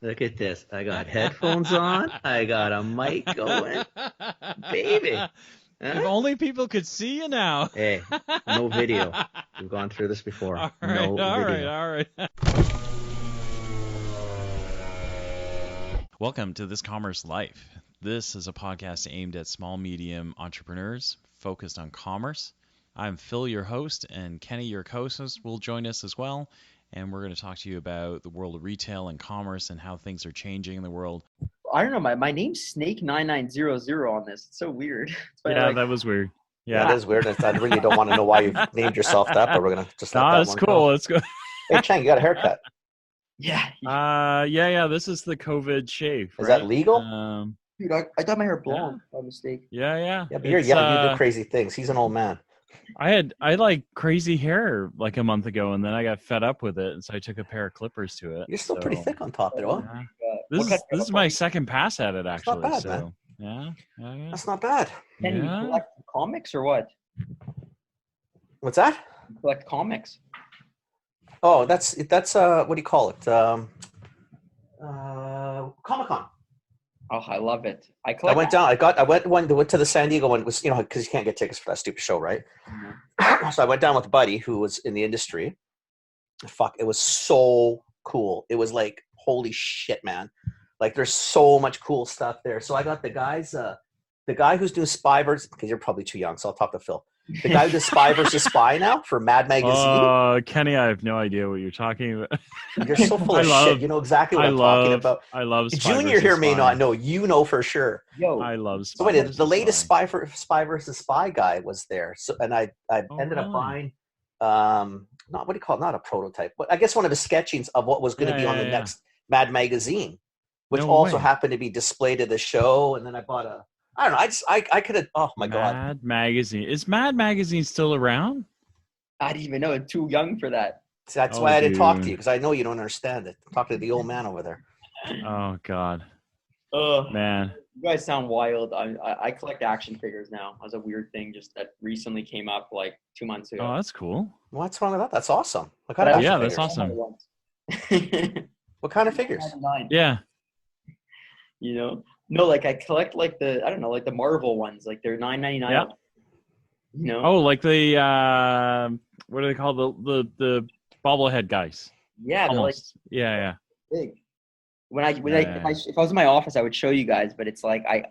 Look at this. I got headphones on. I got a mic going. Baby. If Huh? only people could see you now. Hey, no video. We've gone through this before. All right, No all right, video. all right. Welcome to This Commerce Life. This is a podcast aimed at small, medium entrepreneurs focused on commerce. I'm Phil, your host, and Kenny, your co-host, will join us as well. And we're going to talk to you about the world of retail and commerce and how things are changing in the world. I don't know. My name's Snake9900 on this. It's so weird. Yeah, that was weird. Yeah, it is weird. I really don't want to know why you've named yourself that, but we're gonna just let that That's one cool. go. Let's go. Hey, Chang, you got a haircut. Yeah. Yeah. This is the COVID shave. Is right? that legal? Dude, I got my hair blown by mistake. Yeah. Yeah, but you're young. You do crazy things. He's an old man. I like crazy hair like a month ago, and then I got fed up with it, and so I took a pair of clippers to it. You're still pretty thick on top there, huh? Yeah. This is my second pass at it, actually. not bad, so man. yeah. That's not bad. Can you collect comics or what? What's that? You collect comics. Oh, that's what do you call it? Comic-Con. Oh, I love it. I went to the San Diego one. It was, because you can't get tickets for that stupid show, right? Mm-hmm. So I went down with a buddy who was in the industry. Fuck, it was so cool. It was like, holy shit, man. Like, there's so much cool stuff there. So I got the guy who's doing Spy versus, because you're probably too young, so I'll talk to Phil. The guy who does Spy versus Spy now for Mad Magazine. Kenny, I have no idea what you're talking about. You're so full of shit. You know exactly what I'm talking about. I love Spy Junior here may Spy. not know. You know for sure. Yo, I love Spy. So wait, versus the latest Spy. Spy versus Spy guy was there. So, and I ended up buying, what do you call it? Not a prototype, but I guess one of the sketchings of what was going to be on the next Mad Magazine, which also happened to be displayed at the show. And then I bought I don't know. I could have. Oh my god. Mad Magazine. Is Mad Magazine still around? I didn't even know. I'm too young for that. So that's why I didn't talk to you, because I know you don't understand it. Talk to the old man over there. Oh God. Man. You guys sound wild. I collect action figures now. That was a weird thing just that recently came up like 2 months ago. Oh, that's cool. What's wrong with that? That's awesome. What kind of action that's figures? awesome. What kind of figures? Yeah. No, like I collect like the Marvel ones. Like they're $9.99. Yeah. Oh, like the what are they called? The bobblehead guys. Yeah, they're like yeah. big. If I was in my office, I would show you guys, but it's like I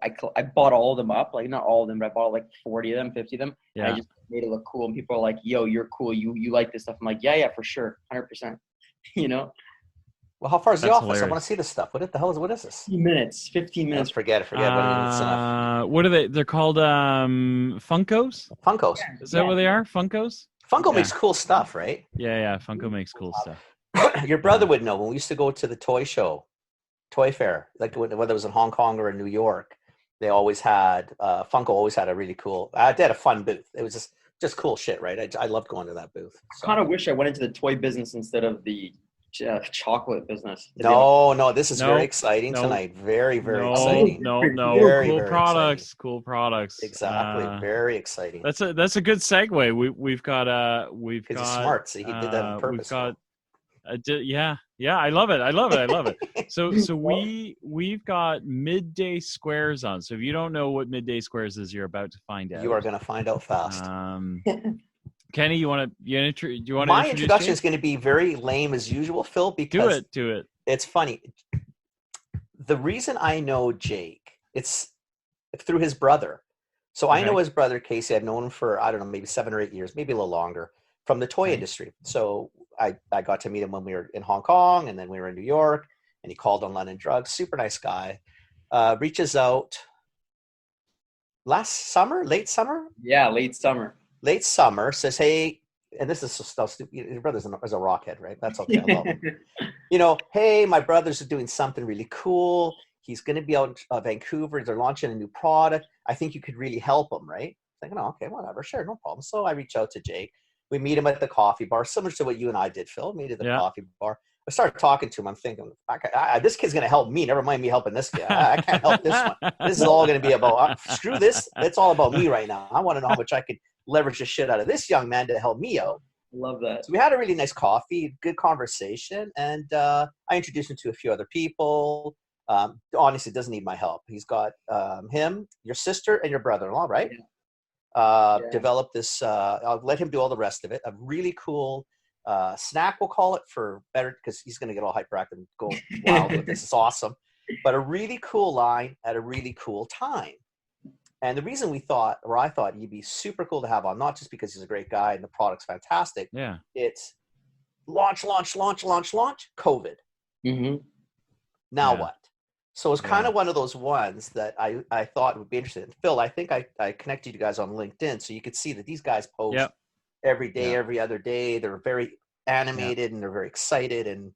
bought all of them up, like not all of them, but I bought like 40 of them, 50 of them. Yeah. And I just made it look cool, and people are like, "Yo, you're cool. You like this stuff." I'm like, "Yeah, for sure, 100%." Well, how far is the That's office? hilarious. I want to see this stuff. What the hell is? What is this? 15 minutes. 15 minutes. Forget it. It's enough. What are they? They're called Funkos. Funkos. Is that what they are? Funkos. Funko makes cool stuff, right? Yeah. Funko makes cool stuff. Your brother would know. When we used to go to the toy fair, like whether it was in Hong Kong or in New York, they always had Funko. Always had a really cool. They had a fun booth. It was just cool shit, right? I loved going to that booth. So. I kind of wish I went into the toy business instead of the chocolate business. No, this is very exciting tonight. Very, very exciting. No. Very, cool very products. exciting. Cool products. Exactly. Very exciting. That's a good segue. We've got Because he's smart, so he did that on purpose. I love it. So we've got Midday Squares on. So if you don't know what Midday Squares is, you're about to find out. You are going to find out fast. Kenny, do you want to? My introduction is going to be very lame as usual, Phil. Because do it. It's funny. The reason I know Jake, it's through his brother. So I know his brother Casey. I've known him for I don't know, maybe 7 or 8 years, maybe a little longer, from the toy industry. So I got to meet him when we were in Hong Kong, and then we were in New York, and he called on London Drugs. Super nice guy. Reaches out late summer. Yeah, late summer, says, hey, and this is so stuff stupid. Your brother's a rockhead, right? That's okay. I love him. Hey, my brother's doing something really cool. He's going to be out in Vancouver. They're launching a new product. I think you could really help him, right? Thinking, okay, whatever, sure, no problem. So I reach out to Jake. We meet him at the coffee bar, similar to what you and I did, Phil. Meet at the coffee bar. I started talking to him. I'm thinking, this kid's going to help me. Never mind me helping this kid. I can't help this one. This is all going to be about, screw this. It's all about me right now. I want to know how much I could leverage the shit out of this young man to help me out. Love that. So we had a really nice coffee, good conversation, and I introduced him to a few other people. Honestly, doesn't need my help. He's got him, your sister, and your brother-in-law, right? Yeah. Developed this. I'll let him do all the rest of it. A really cool snack, we'll call it, for better, because he's going to get all hyperactive and go wild with this. It's awesome. But a really cool line at a really cool time. And the reason I thought he'd be super cool to have on, not just because he's a great guy and the product's fantastic. Yeah. It's launch, COVID. Mm-hmm. Now Yeah. what? So it's kind of one of those ones that I thought would be interesting. Phil, I think I connected you guys on LinkedIn, so you could see that these guys post every day, every other day. They're very animated and they're very excited, and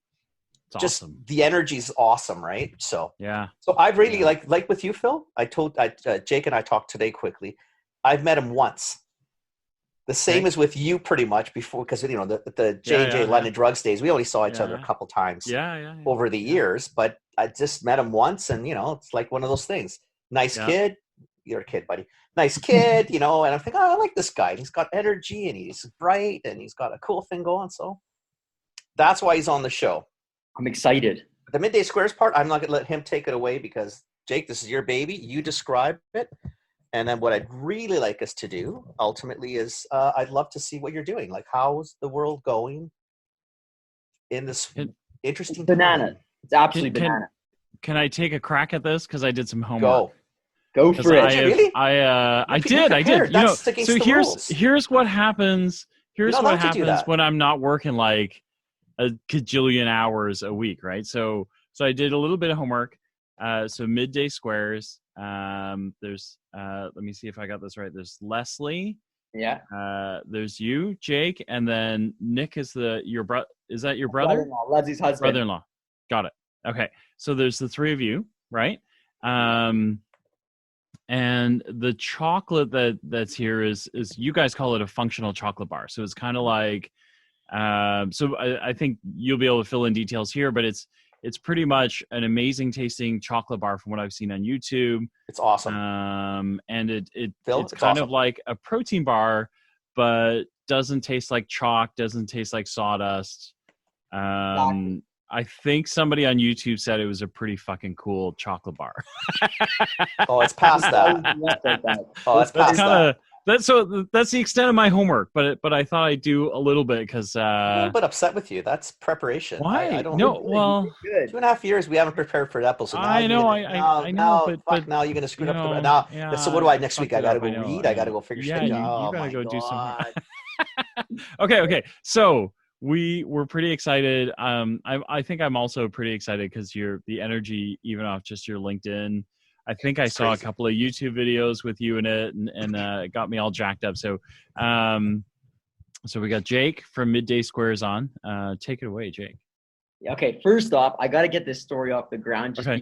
It's just awesome. the energy's awesome, right? So Yeah. so I've really like with you, Phil. Jake and I talked today quickly. I've met him once. The same as with you, pretty much, before, because the J&J London Drugs days, we only saw each other a couple times over the years. But I just met him once, and it's like one of those things. Nice kid, you're a kid, buddy. Nice kid, and I think, I like this guy. He's got energy, and he's bright, and he's got a cool thing going. So that's why he's on the show. I'm excited. The Midday Squares part, I'm not going to let him take it away, because Jake, this is your baby. You describe it. And then what I'd really like us to do ultimately is I'd love to see what you're doing. Like, how's the world going in this interesting banana? time? It's absolutely banana. Can I take a crack at this? Because I did some homework. Go for it. Really? I did. Here's what happens. Here's what happens when I'm not working like a cajillion hours a week, right? So I did a little bit of homework. So Midday Squares. There's let me see if I got this right. There's Leslie. Yeah. There's you, Jake, and then Nick is your brother. Is that your brother? Brother-in-law, Leslie's husband. Brother-in-law. Got it. Okay. So there's the three of you, right? And the chocolate that's here is you guys call it a functional chocolate bar. So it's kind of like, so I think you'll be able to fill in details here, but it's pretty much an amazing tasting chocolate bar from what I've seen on YouTube. It's awesome. And it's kind awesome. Of like a protein bar, but doesn't taste like chalk, doesn't taste like sawdust. I think somebody on YouTube said it was a pretty fucking cool chocolate bar. Oh, it's past that. Oh, it's past that. That's the extent of my homework, but I thought I'd do a little bit because I'm a little bit upset with you. That's preparation. Why? I don't no, well, 2.5 years we haven't prepared for an episode. Now I know, I know, but now you're gonna screw up the now. Yeah, so what do I next week? I gotta go read. I gotta go figure shit you out. gotta go do some. Okay. So we're pretty excited. I think I'm also pretty excited because the energy, even off just your LinkedIn. I think I saw a couple of YouTube videos with you in it, and it got me all jacked up. So, so we got Jake from Midday Squares on. Take it away, Jake. Okay, first off, I got to get this story off the ground because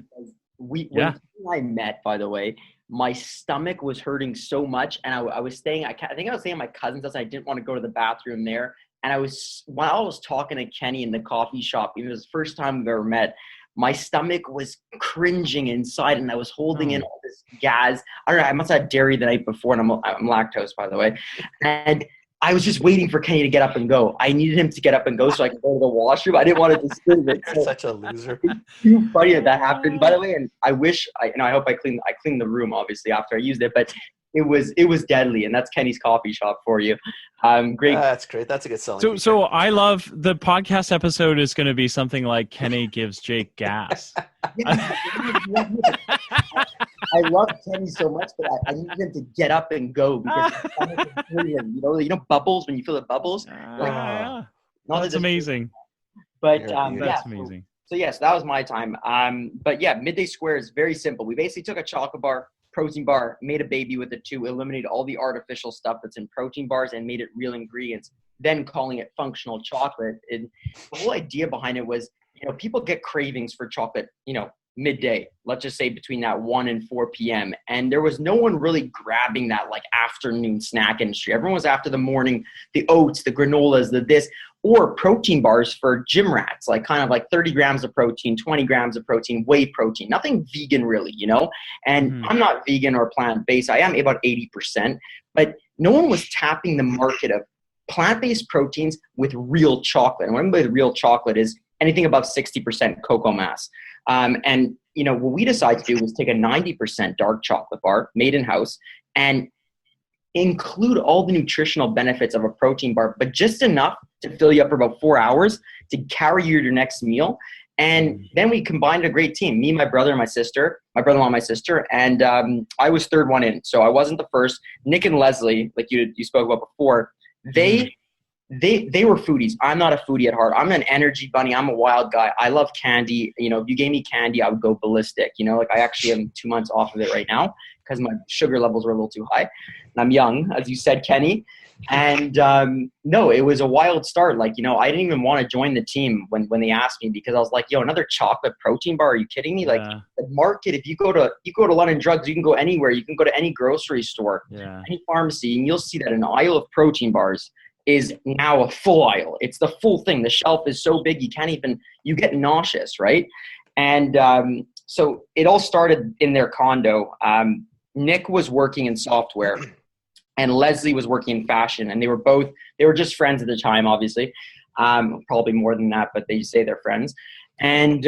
when I met, by the way, my stomach was hurting so much, and I was staying. I think I was staying at my cousin's house. And I didn't want to go to the bathroom there, and while I was talking to Kenny in the coffee shop. It was the first time we've ever met. My stomach was cringing inside, and I was holding in all this gas. I don't know. I must have had dairy the night before, and I'm lactose, by the way. And I was just waiting for Kenny to get up and go. I needed him to get up and go so I could go to the washroom. I didn't want to disturb it. You're such a loser. It's too funny that happened, by the way. And I wish I hope I cleaned the room obviously after I used it, but it was deadly, and that's Kenny's coffee shop for you. Great. That's great. That's a good selling. So I love the podcast episode is going to be something like Kenny gives Jake gas. I love Kenny so much, but I need him to get up and go because you know bubbles when you feel the bubbles. That's amazing. But that's amazing. So yes, that was my time. But yeah, Midday Square is very simple. We basically took a chocolate bar, protein bar, made a baby with it too, eliminated all the artificial stuff that's in protein bars and made it real ingredients, then calling it functional chocolate. And the whole idea behind it was, people get cravings for chocolate, midday, let's just say between that 1 and 4 p.m. And there was no one really grabbing that like afternoon snack industry. Everyone was after the morning, the oats, the granolas, the this, or protein bars for gym rats, like kind of like 30 grams of protein, 20 grams of protein, whey protein, nothing vegan really, And I'm not vegan or plant-based. I am about 80%, but no one was tapping the market of plant-based proteins with real chocolate. And what I mean by real chocolate is anything above 60% cocoa mass. And, you know, what we decided to do was take a 90% dark chocolate bar made in-house and include all the nutritional benefits of a protein bar, but just enough to fill you up for about 4 hours to carry you to your next meal. And then we combined a great team, me, my brother, and my sister, my brother-in-law, and my sister. And I was third one in, so I wasn't the first. Nick and Leslie, like you spoke about before, they were foodies. I'm not a foodie at heart. I'm an energy bunny. I'm a wild guy. I love candy. You know, if you gave me candy, I would go ballistic. You know, like I actually am 2 months off of it right now because my sugar levels were a little too high. And I'm young, as you said, Kenny. And no, it was a wild start. Like, you know, I didn't even want to join the team when they asked me, because I was like, yo, another chocolate protein bar? Are you kidding me? Like the market, if you go to London Drugs, you can go anywhere. You can go to any grocery store, any pharmacy, and you'll see that an aisle of protein bars is now a full aisle. It's the full thing. The shelf is so big you get nauseous, right? And so it all started in their condo. Nick was working in software and Leslie was working in fashion, and they were just friends at the time, obviously. Probably more than that, but they say they're friends. And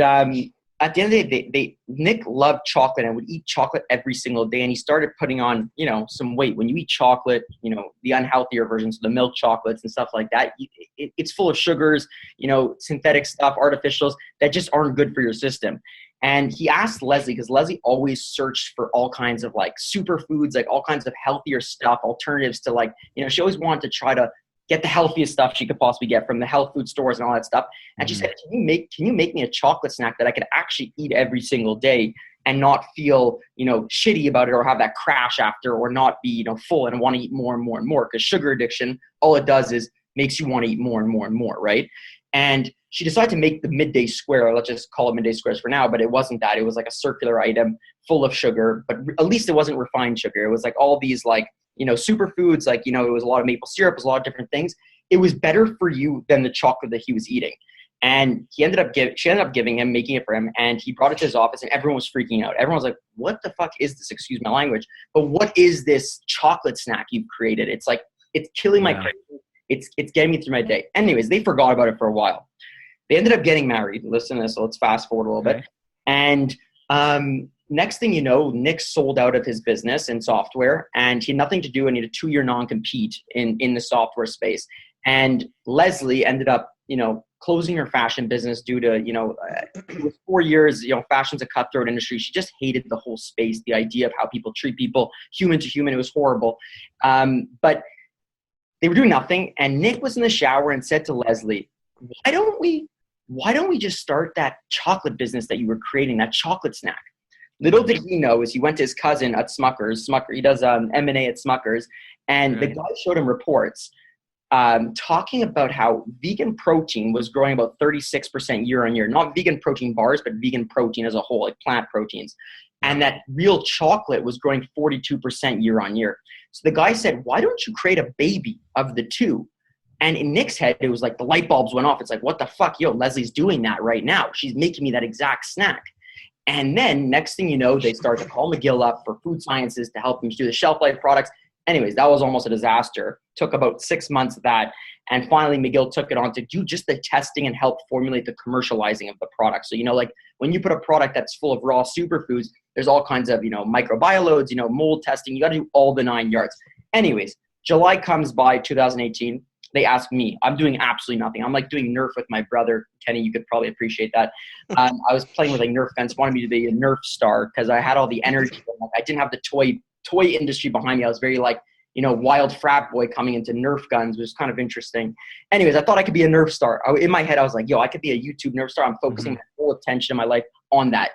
at the end of the day, Nick loved chocolate and would eat chocolate every single day. And he started putting on, you know, some weight. When you eat chocolate, you know, the unhealthier versions of the milk chocolates and stuff like that, it's full of sugars, you know, synthetic stuff, artificials that just aren't good for your system. And he asked Leslie, because Leslie always searched for all kinds of like superfoods, like all kinds of healthier stuff, alternatives to, like, you know, she always wanted to try to get the healthiest stuff she could possibly get from the health food stores and all that stuff. And she said, can you make me a chocolate snack that I could actually eat every single day and not feel, you know, shitty about it or have that crash after, or not be, you know, full and want to eat more and more and more? Because sugar addiction, all it does is makes you want to eat more and more and more, right? And she decided to make the Midday Square. Let's just call it Midday Squares for now, but it wasn't that. It was like a circular item full of sugar, but at least it wasn't refined sugar. It was like all these, like, you know, superfoods, like, you know, it was a lot of maple syrup, it was a lot of different things. It was better for you than the chocolate that he was eating. And she ended up giving him, making it for him, and he brought it to his office, and everyone was freaking out. Everyone was like, what the fuck is this? Excuse my language. But what is this chocolate snack you've created? It's like, it's killing my craving. It's getting me through my day. Anyways, they forgot about it for a while. They ended up getting married. Listen to this. So let's fast forward a little bit. And next thing you know, Nick sold out of his business in software, and he had nothing to do, and he had a 2-year non-compete in the software space. And Leslie ended up, you know, closing her fashion business due to, you know, it was 4 years, you know, fashion's a cutthroat industry. She just hated the whole space, the idea of how people treat people human to human. It was horrible. But they were doing nothing. And Nick was in the shower and said to Leslie, why don't we just start that chocolate business that you were creating, that chocolate snack? Little did he know, is he went to his cousin at Smucker's. He does M&A at Smucker's, and the guy showed him reports talking about how vegan protein was growing about 36% year on year. Not vegan protein bars, but vegan protein as a whole, like plant proteins. And that real chocolate was growing 42% year on year. So the guy said, why don't you create a baby of the two? And in Nick's head, it was like the light bulbs went off. It's like, what the fuck? Yo, Leslie's doing that right now. She's making me that exact snack. And then next thing you know, they start to call McGill up for food sciences to help them do the shelf life products. Anyways, that was almost a disaster. Took about 6 months of that. And finally, McGill took it on to do just the testing and help formulate the commercializing of the product. So, you know, like when you put a product that's full of raw superfoods, there's all kinds of, you know, microbioloads, you know, mold testing. You got to do all the 9 yards. Anyways, July comes by 2018. They ask me. I'm doing absolutely nothing. I'm like doing Nerf with my brother. Kenny, you could probably appreciate that. I was playing with like Nerf guns, wanted me to be a Nerf star because I had all the energy. I didn't have the toy industry behind me. I was very like, you know, wild frat boy coming into Nerf guns, which was kind of interesting. Anyways, I thought I could be a Nerf star. In my head, I was like, yo, I could be a YouTube Nerf star. I'm focusing my whole attention in my life on that.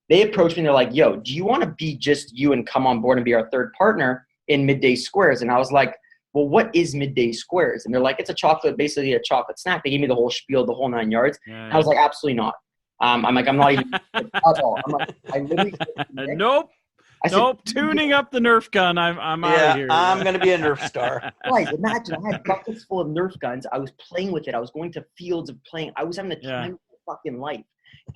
They approached me and they're like, yo, do you want to be just you and come on board and be our third partner in Midday Squares? And I was like, well, what is Midday Squares? And they're like, it's basically a chocolate snack. They gave me the whole spiel, the whole 9 yards. I was like, absolutely not. I'm like, I'm not even at all. I'm like, I literally nope. Tuning up the Nerf gun. I'm out of here. I'm going to be a Nerf star. Guys, imagine I had buckets full of Nerf guns. I was playing with it. I was going to fields of playing. I was having the time of my fucking life.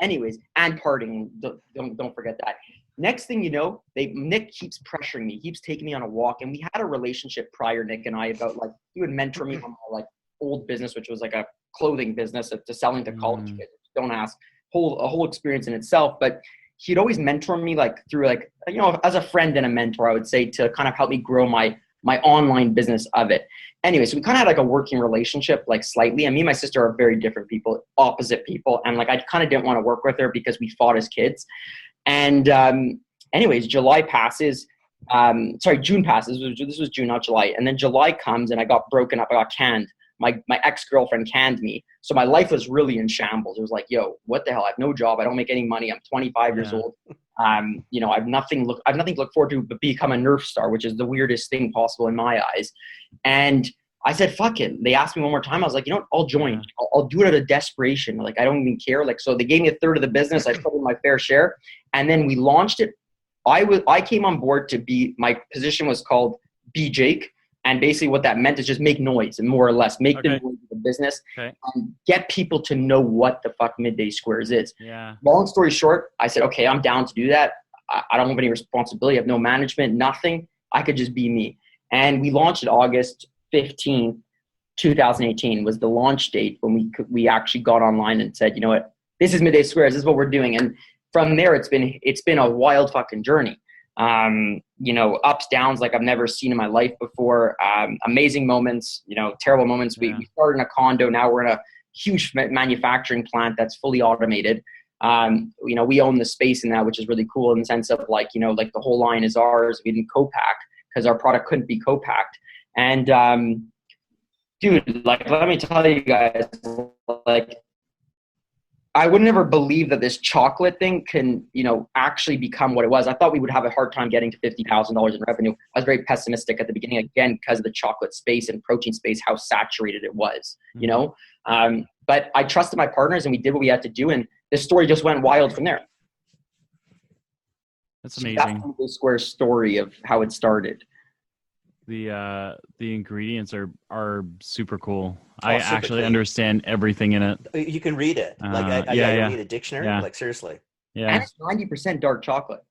Anyways, and partying. Don't forget that. Next thing you know, Nick keeps pressuring me, keeps taking me on a walk. And we had a relationship prior, Nick and I, about like, he would mentor me on my like old business, which was like a clothing business to selling to college kids. Don't ask. A whole experience in itself. But he'd always mentor me like through like, you know, as a friend and a mentor, I would say, to kind of help me grow my online business of it. Anyway, so we kind of had like a working relationship, like slightly. And me and my sister are very different people, opposite people. And like, I kind of didn't want to work with her because we fought as kids. And anyways, July passes. June passes. This was June, not July. And then July comes and I got broken up. I got canned. My ex-girlfriend canned me. So my life was really in shambles. It was like, yo, what the hell? I have no job. I don't make any money. I'm 25 years old. You know, I have nothing to look forward to but become a Nerf star, which is the weirdest thing possible in my eyes. And I said, fuck it. They asked me one more time. I was like, you know what? I'll join. I'll do it out of desperation. Like, I don't even care. Like, so they gave me a third of the business. I put in my fair share. And then we launched it. I came on board to be, my position was called Be Jake. And basically what that meant is just make noise, and more or less make the noise of the business and get people to know what the fuck Midday Squares is. Yeah. Long story short, I said, okay, I'm down to do that. I don't have any responsibility. I have no management, nothing. I could just be me. And we launched it August 15th, 2018 was the launch date when we actually got online and said, you know what, this is Midday Squares. This is what we're doing. And from there, it's been a wild fucking journey. You know, ups, downs like I've never seen in my life before. Amazing moments, you know, terrible moments. We started in a condo. Now we're in a huge manufacturing plant that's fully automated. You know, we own the space in that, which is really cool in the sense of like, you know, like the whole line is ours. We didn't co-pack because our product couldn't be co-packed. And, dude, like, let me tell you guys, like, I would never believe that this chocolate thing can, you know, actually become what it was. I thought we would have a hard time getting to $50,000 in revenue. I was very pessimistic at the beginning, again, because of the chocolate space and protein space, how saturated it was, you know? But I trusted my partners and we did what we had to do. And this story just went wild from there. That's amazing. That's the Midday Squares story of how it started. The ingredients are super cool. Oh, I super actually clean. understand everything in it. You can read it. Like I read a dictionary. Yeah. Like seriously, Yeah. And it's 90% dark chocolate,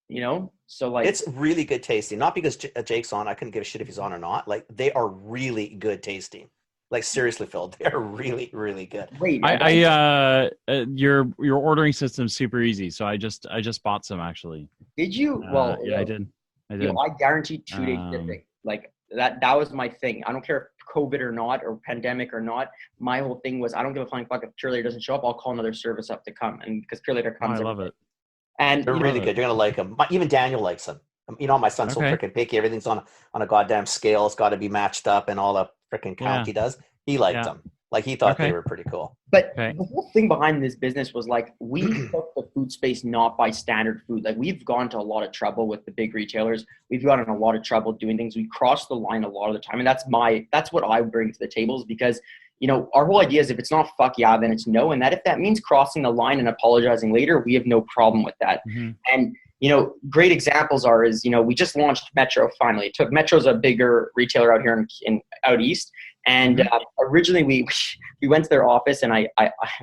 you know? So like, it's really good tasting. Not because Jake's on. I couldn't give a shit if he's on or not. Like they are really good tasting. Like seriously, Phil, they are really, really good. wait, Your ordering system's super easy. So I just bought some actually. did you? Well, yeah, I did. You know, I guarantee 2-day shipping. Like that was my thing. I don't care if COVID or not, or pandemic or not. My whole thing was, I don't give a flying fuck if Pure Later doesn't show up. I'll call another service up to come, and because Pure Later comes. I love it. And They're really good. You're gonna like them. Even Daniel likes them. You know, my son's so freaking picky. Everything's on a goddamn scale. It's got to be matched up, and all the freaking count he does. He liked them. Like he thought they were pretty cool. But the whole thing behind this business was like, we took the food space not by standard food. Like we've gone to a lot of trouble with the big retailers. We've gotten in a lot of trouble doing things. We cross the line a lot of the time. And that's what I bring to the tables, because, you know, our whole idea is if it's not fuck yeah, then it's no. And that if that means crossing the line and apologizing later, we have no problem with that. And, you know, great examples is, you know, we just launched Metro finally. Metro's a bigger retailer out here in out east. And originally we went to their office and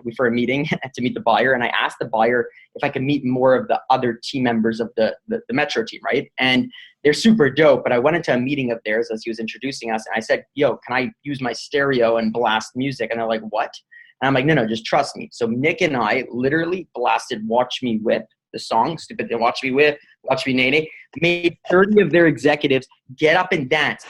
we for a meeting to meet the buyer, and I asked the buyer if I could meet more of the other team members of the Metro team, right? And they're super dope, but I went into a meeting of theirs as he was introducing us, and I said, yo, can I use my stereo and blast music? And they're like, what? And I'm like, no, just trust me. So Nick and I literally blasted Watch Me Whip, the song, stupid, Watch Me Whip, Watch Me Nene, made 30 of their executives get up and dance.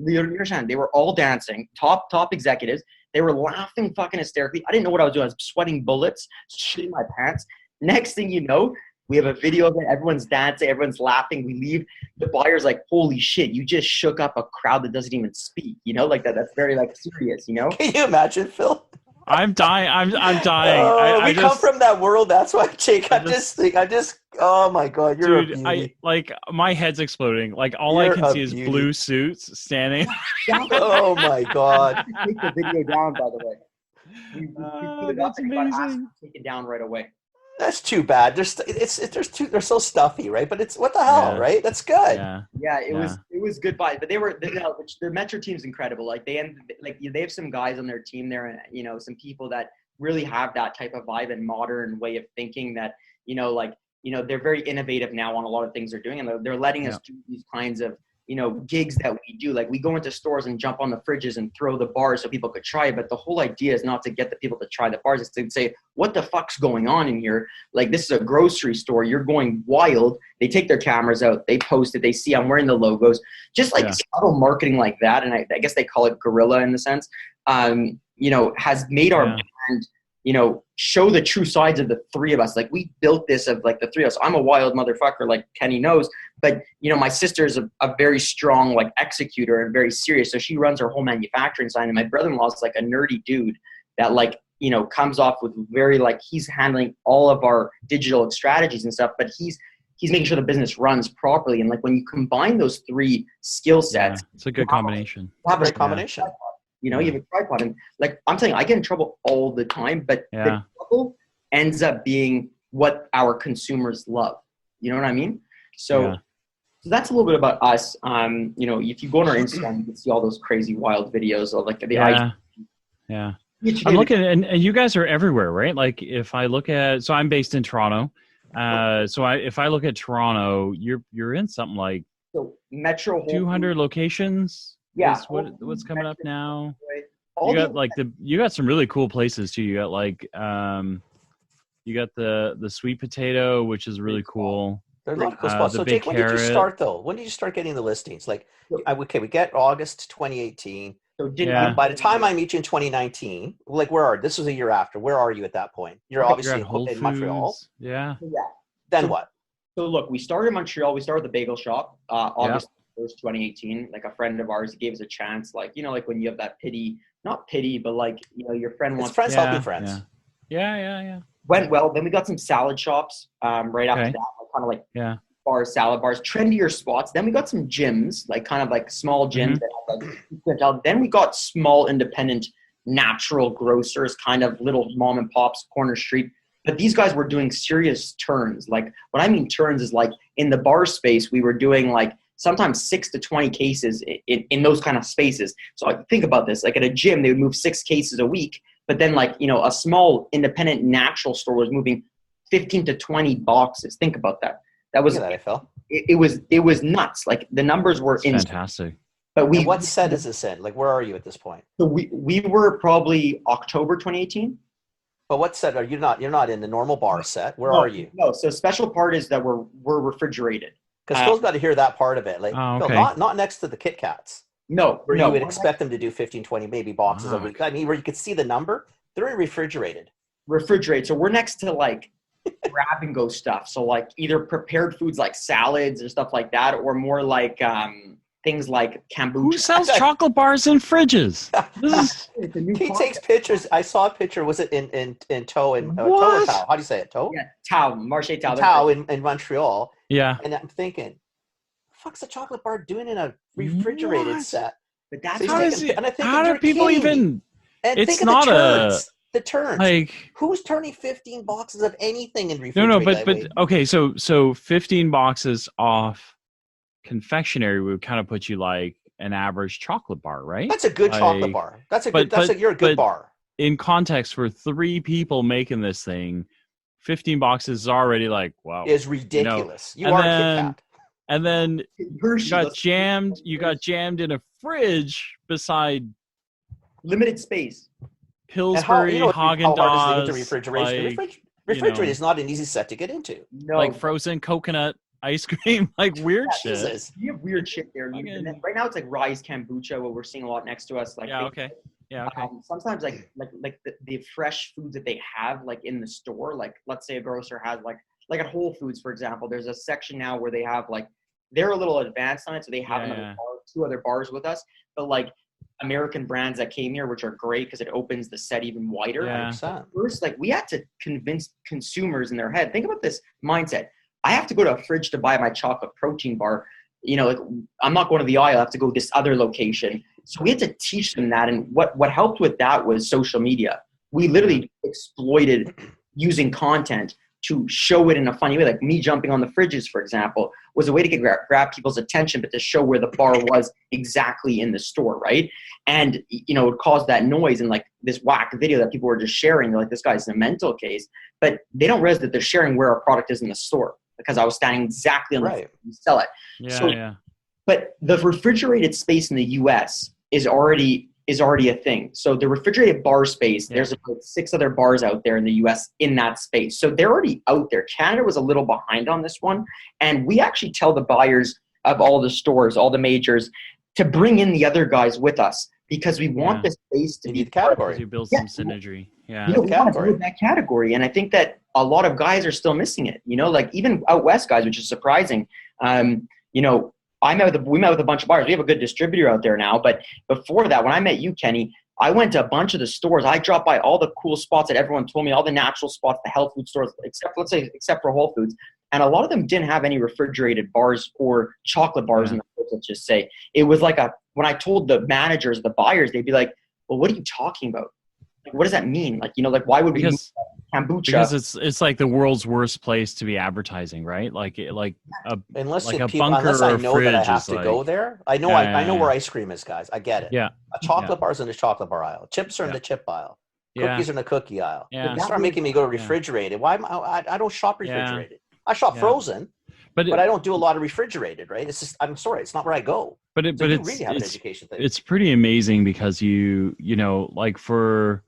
They were all dancing, top executives. They were laughing fucking hysterically. I didn't know what I was doing. I was sweating bullets, shitting my pants. Next thing you know, we have a video of it. Everyone's dancing. Everyone's laughing. We leave. The buyer's like, holy shit, you just shook up a crowd that doesn't even speak, you know, like that. That's very like serious, you know? Can you imagine, Phil? I'm dying. I'm dying. Oh, we come from that world. That's why, Jake. I just. Oh my God, you're dude. a beauty. My head's exploding. Like all I can see is blue suits standing. Oh my God. Take the video down, by the way. We put it up that's and got asked amazing. to take it down right away. That's too bad. They're so stuffy, right? But it's what the hell, right? That's good. Yeah, it was good buy, but the Metro team's incredible. Like they have some guys on their team there, and you know, some people that really have that type of vibe and modern way of thinking that, you know, like they're very innovative now on a lot of things they're doing, and they're letting us do these kinds of, gigs that we do. Like we go into stores and jump on the fridges and throw the bars so people could try it. But the whole idea is not to get the people to try the bars. It's to say, what the fuck's going on in here? Like, this is a grocery store. You're going wild. They take their cameras out. They post it. They see I'm wearing the logos. Just like subtle marketing like that. And I guess they call it guerrilla in the sense, has made our brand, show the true sides of the three of us. Like, we built this of like the three of us. I'm a wild motherfucker, like Kenny knows, but my sister is a very strong like executor and very serious. So she runs her whole manufacturing side, and my brother-in-law is like a nerdy dude that like, comes off with very like, he's handling all of our digital strategies and stuff, but he's making sure the business runs properly. And like, when you combine those three skill sets, it's a good combination. Have a combination. You have a tripod, and like I'm telling you, I get in trouble all the time, but the trouble ends up being what our consumers love. You know what I mean? So that's a little bit about us. If you go on our Instagram, you can see all those crazy wild videos of like the I'm looking, and you guys are everywhere, right? Like if I look at, so I'm based in Toronto. If I look at Toronto, you're in something like Metro 200 locations. Yeah. What's coming up now? All you got some really cool places too. You got like you got the sweet potato, which is really cool. There are a lot of cool spots. So Jake, when did you start though? When did you start getting the listings? Like, we get August 2018. So by the time I meet you in 2019, like this was a year after. Where are you at that point? You're obviously in Montreal. Yeah. Then what? So look, we started in Montreal. We started the bagel shop August 1st, 2018. Like, a friend of ours gave us a chance. Like, like when you have that not pity, but like, your friend wants friends helping friends. Yeah. Went well. Then we got some salad shops right after that, kind of like bars, salad bars, trendier spots. Then we got some gyms, like kind of like small gyms that have like, then we got small independent natural grocers, kind of little mom and pops, corner street. But these guys were doing serious turns. Like, what I mean turns is like in the bar space, we were doing like sometimes 6 to 20 cases in those kind of spaces. So I think about this, like at a gym, they would move 6 cases a week. But then like, a small independent natural store was moving 15 to 20 boxes. Think about that. That was, it was nuts. Like, the numbers were fantastic. But what set is this in? Like, where are you at this point? So we were probably October 2018. But what set are you not? You're not in the normal bar set. Where are you? No. So special part is that we're refrigerated. Because Phil's got to hear that part of it. Like, Phil, not next to the Kit Kats. No. You would expect them to do 15, 20 maybe boxes a week. I mean, where you could see the number, they're in refrigerated. So we're next to like grab and go stuff. So like either prepared foods like salads and stuff like that, or more like things like kombucha. Who sells chocolate bars in fridges? He takes pictures. I saw a picture. Was it in Tao and Tao or Tao? How do you say it? Tao? Yeah, Tao, Marché Tao. Tao in Montreal. Yeah. And I'm thinking, what the fuck's a chocolate bar doing in a refrigerated set? But that's how do people even? And it's think not of the turns. Like, who's turning 15 boxes of anything in refrigerated? No, but okay, so 15 boxes off confectionery would kind of put you like an average chocolate bar, right? That's a good chocolate bar. You're a good bar. In context, for 3 people making this thing, 15 boxes is already like, wow. Is ridiculous. You are a Kit Kat. And then you got jammed in a fridge beside limited space. Pillsbury, Haagen-Dazs. Refrigerated is not an easy set to get into. No. Like frozen coconut ice cream, like weird shit. Jesus. You have weird shit there. Right now it's like Rise Kombucha, what we're seeing a lot next to us. Like, okay. Sometimes like the fresh foods that they have like in the store, like let's say a grocer has like at Whole Foods, for example, there's a section now where they have like, they're a little advanced on it, so they have another bar, 2 other bars with us, but like American brands that came here, which are great because it opens the set even wider. First, like, we had to convince consumers in their head. Think about this mindset. I have to go to a fridge to buy my chocolate protein bar. Like, I'm not going to the aisle. I have to go to this other location. So we had to teach them that. And what helped with that was social media. We literally exploited using content to show it in a funny way. Like me jumping on the fridges, for example, was a way to grab people's attention, but to show where the bar was exactly in the store, right? And, you know, it caused that noise and like this whack video that people were just sharing. They're like, this guy's in a mental case. But they don't realize that they're sharing where our product is in the store because I was standing exactly on the floor to sell it. But the refrigerated space in the US is already a thing. So the refrigerated bar space, there's about 6 other bars out there in the US in that space. So they're already out there. Canada was a little behind on this one. And we actually tell the buyers of all the stores, all the majors, to bring in the other guys with us because we want this space to be the category. You build some synergy. Yeah. You know, we want to build that category. And I think that a lot of guys are still missing it, you know, like even out West guys, which is surprising. You know, we met with a bunch of buyers. We have a good distributor out there now. But before that, when I met you, Kenny, I went to a bunch of the stores. I dropped by all the cool spots that everyone told me, all the natural spots, the health food stores, except for Whole Foods. And a lot of them didn't have any refrigerated bars or chocolate bars in the fridge, let's just say. It was like when I told the managers, the buyers, they'd be like, well, what are you talking about? Like, what does that mean? Like, you know, like why would we move kombucha? Because it's like the world's worst place to be advertising, right? Unless like a people, bunker unless or I a know that I fridge have is to like, go there. I know I know where ice cream is, guys. I get it. Yeah. A chocolate bar's in the chocolate bar aisle. Chips are in the chip aisle. Cookies are in the cookie aisle. Yeah. You start making me go to refrigerated. Why am I don't shop refrigerated. I shop frozen, but I don't do a lot of refrigerated, right? It's just, I'm sorry, it's not where I go. But it's really have an education thing. It's pretty amazing because you know, like for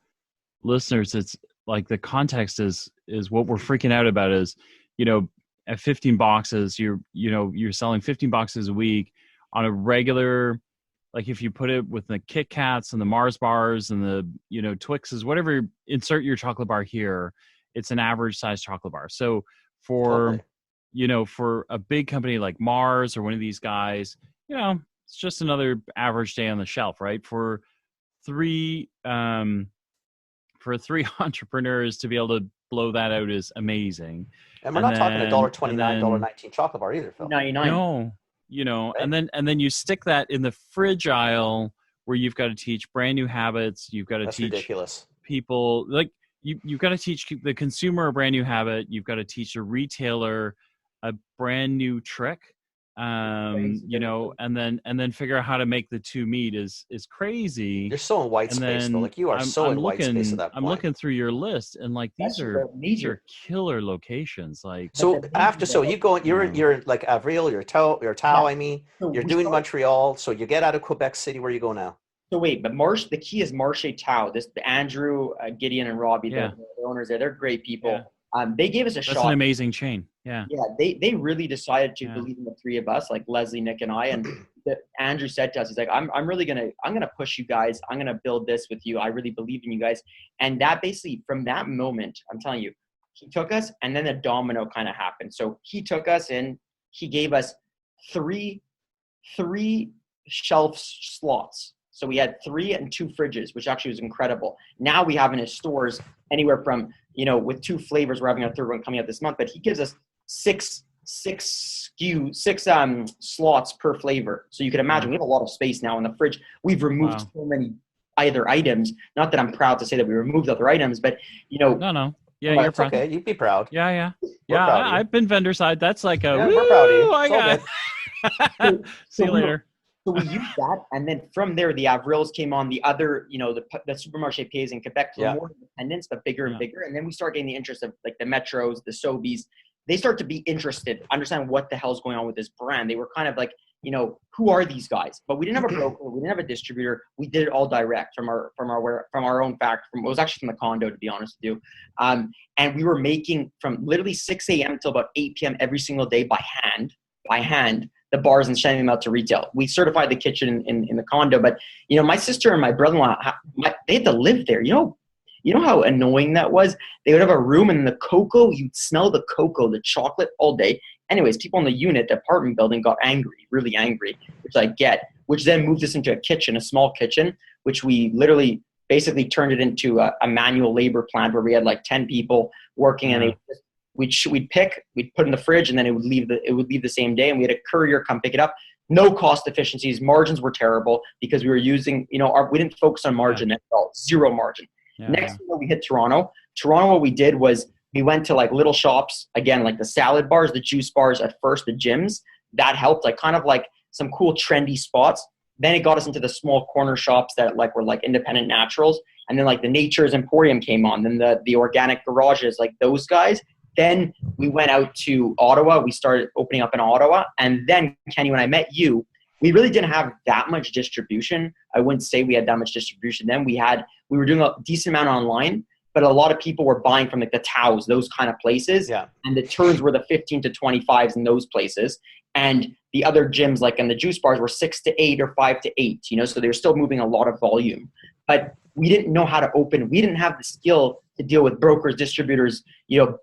listeners, it's like the context is what we're freaking out about is, you know, at 15 boxes, you're selling 15 boxes a week on a regular, like if you put it with the Kit Kats and the Mars bars and the, you know, Twixes, whatever, insert your chocolate bar here, it's an average size chocolate bar. So for, you know, for a big company like Mars or one of these guys, you know, it's just another average day on the shelf, right? For three entrepreneurs to be able to blow that out is amazing. And we're not talking $1.29, $1.19 chocolate bar either, Phil. $99. No, you know, right? and then you stick that in the fridge aisle where you've got to teach brand new habits. You've got to teach ridiculous. People, like you've got to teach the consumer a brand new habit. You've got to teach a retailer a brand new trick. You know, and then figure out how to make the two meet is crazy. You're so in white space, though. Like you are in white space at that point. I'm looking through your list, and like these are killer locations. Like so you're in like Avril, you're Tao. I mean, you're doing Montreal. So you get out of Quebec City. Where you go now? So wait, but the key is Marche Tao. The Andrew, Gideon, and Robbie, the owners there. They're great people. Yeah. They gave us a shot. That's an amazing chain. Yeah. Yeah. They really decided to believe in the three of us, like Leslie, Nick, and I. And Andrew said to us, he's like, I'm gonna push you guys. I'm gonna build this with you. I really believe in you guys. And that basically, from that moment, I'm telling you, he took us, and then the domino kind of happened. So he took us and he gave us three shelf slots. So we had 3 and 2 fridges, which actually was incredible. Now we have in his stores anywhere from, you know, with 2 flavors, we're having a third one coming out this month, but he gives us 6 slots per flavor. So you can imagine we have a lot of space now in the fridge. We've removed so many other items. Not that I'm proud to say that we removed other items, but you know. No. Yeah, you're proud. Okay, you'd be proud. Yeah. I've been vendor side. That's like a we're proud of you. I got it. See you later. So we used that, and then from there, the Avrils came on. The other, you know, the Supermarché Pays in Quebec were more independents, but bigger and bigger. And then we start getting the interest of like the Metros, the Sobeys. They start to be interested, understand what the hell's going on with this brand. They were kind of like, you know, who are these guys? But we didn't have a broker, we didn't have a distributor. We did it all direct from our own factory. It was actually from the condo, to be honest with you. And we were making from literally 6 a.m. till about 8 p.m. every single day by hand. The bars and sending them out to retail. We certified the kitchen in the condo, but you know, my sister and my brother-in-law, they had to live there. You know how annoying that was? They would have a room and the cocoa, you'd smell the cocoa, the chocolate all day. Anyways, people in the unit, the apartment building got angry, really angry, which I get, which then moved us into a kitchen, a small kitchen, which we literally basically turned it into a manual labor plant where we had like 10 people working and we'd put in the fridge, and then it would leave the same day, and we had a courier come pick it up. No cost efficiencies. Margins were terrible because we were using, you know, we didn't focus on margin at all. Zero margin. Next thing we hit Toronto. What we did was we went to like little shops, again, like the salad bars, the juice bars at first, the gyms. That helped, like kind of like some cool trendy spots. Then it got us into the small corner shops that like were like independent naturals. And then like the Nature's Emporium came on, then the organic garages, like those guys. Then we went out to Ottawa. We started opening up in Ottawa. And then, Kenny, when I met you, we really didn't have that much distribution. I wouldn't say we had that much distribution. Then we were doing a decent amount online, but a lot of people were buying from like the Taos, those kind of places. Yeah. And the turns were the 15 to 25s in those places. And the other gyms, like in the juice bars, were 6 to 8 or 5 to 8, you know, so they were still moving a lot of volume. But we didn't know how to open. We didn't have the skill to deal with brokers, distributors. You know,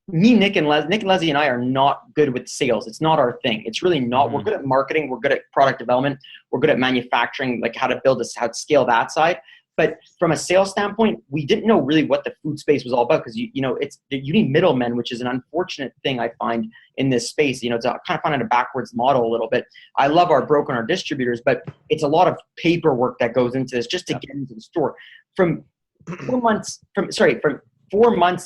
Nick and Leslie and I are not good with sales. It's not our thing. It's really not. Mm-hmm. We're good at marketing. We're good at product development. We're good at manufacturing, like how to build this, how to scale that side. But from a sales standpoint, we didn't know really what the food space was all about because, you know, you need middlemen, which is an unfortunate thing I find in this space. You know, it's kind of finding a backwards model a little bit. I love our broker and our distributors, but it's a lot of paperwork that goes into this just to get into the store. From 4 months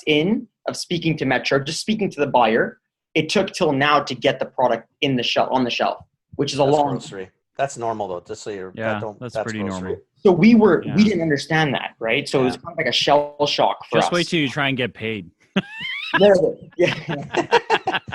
in of speaking to Metro, just speaking to the buyer, it took till now to get the product on the shelf, which is a long grocery. That's normal though. Just so you're that's pretty grocery. normal. So we didn't understand that, right? So it was kind of like a shell shock for us. Just wait till you try and get paid. No,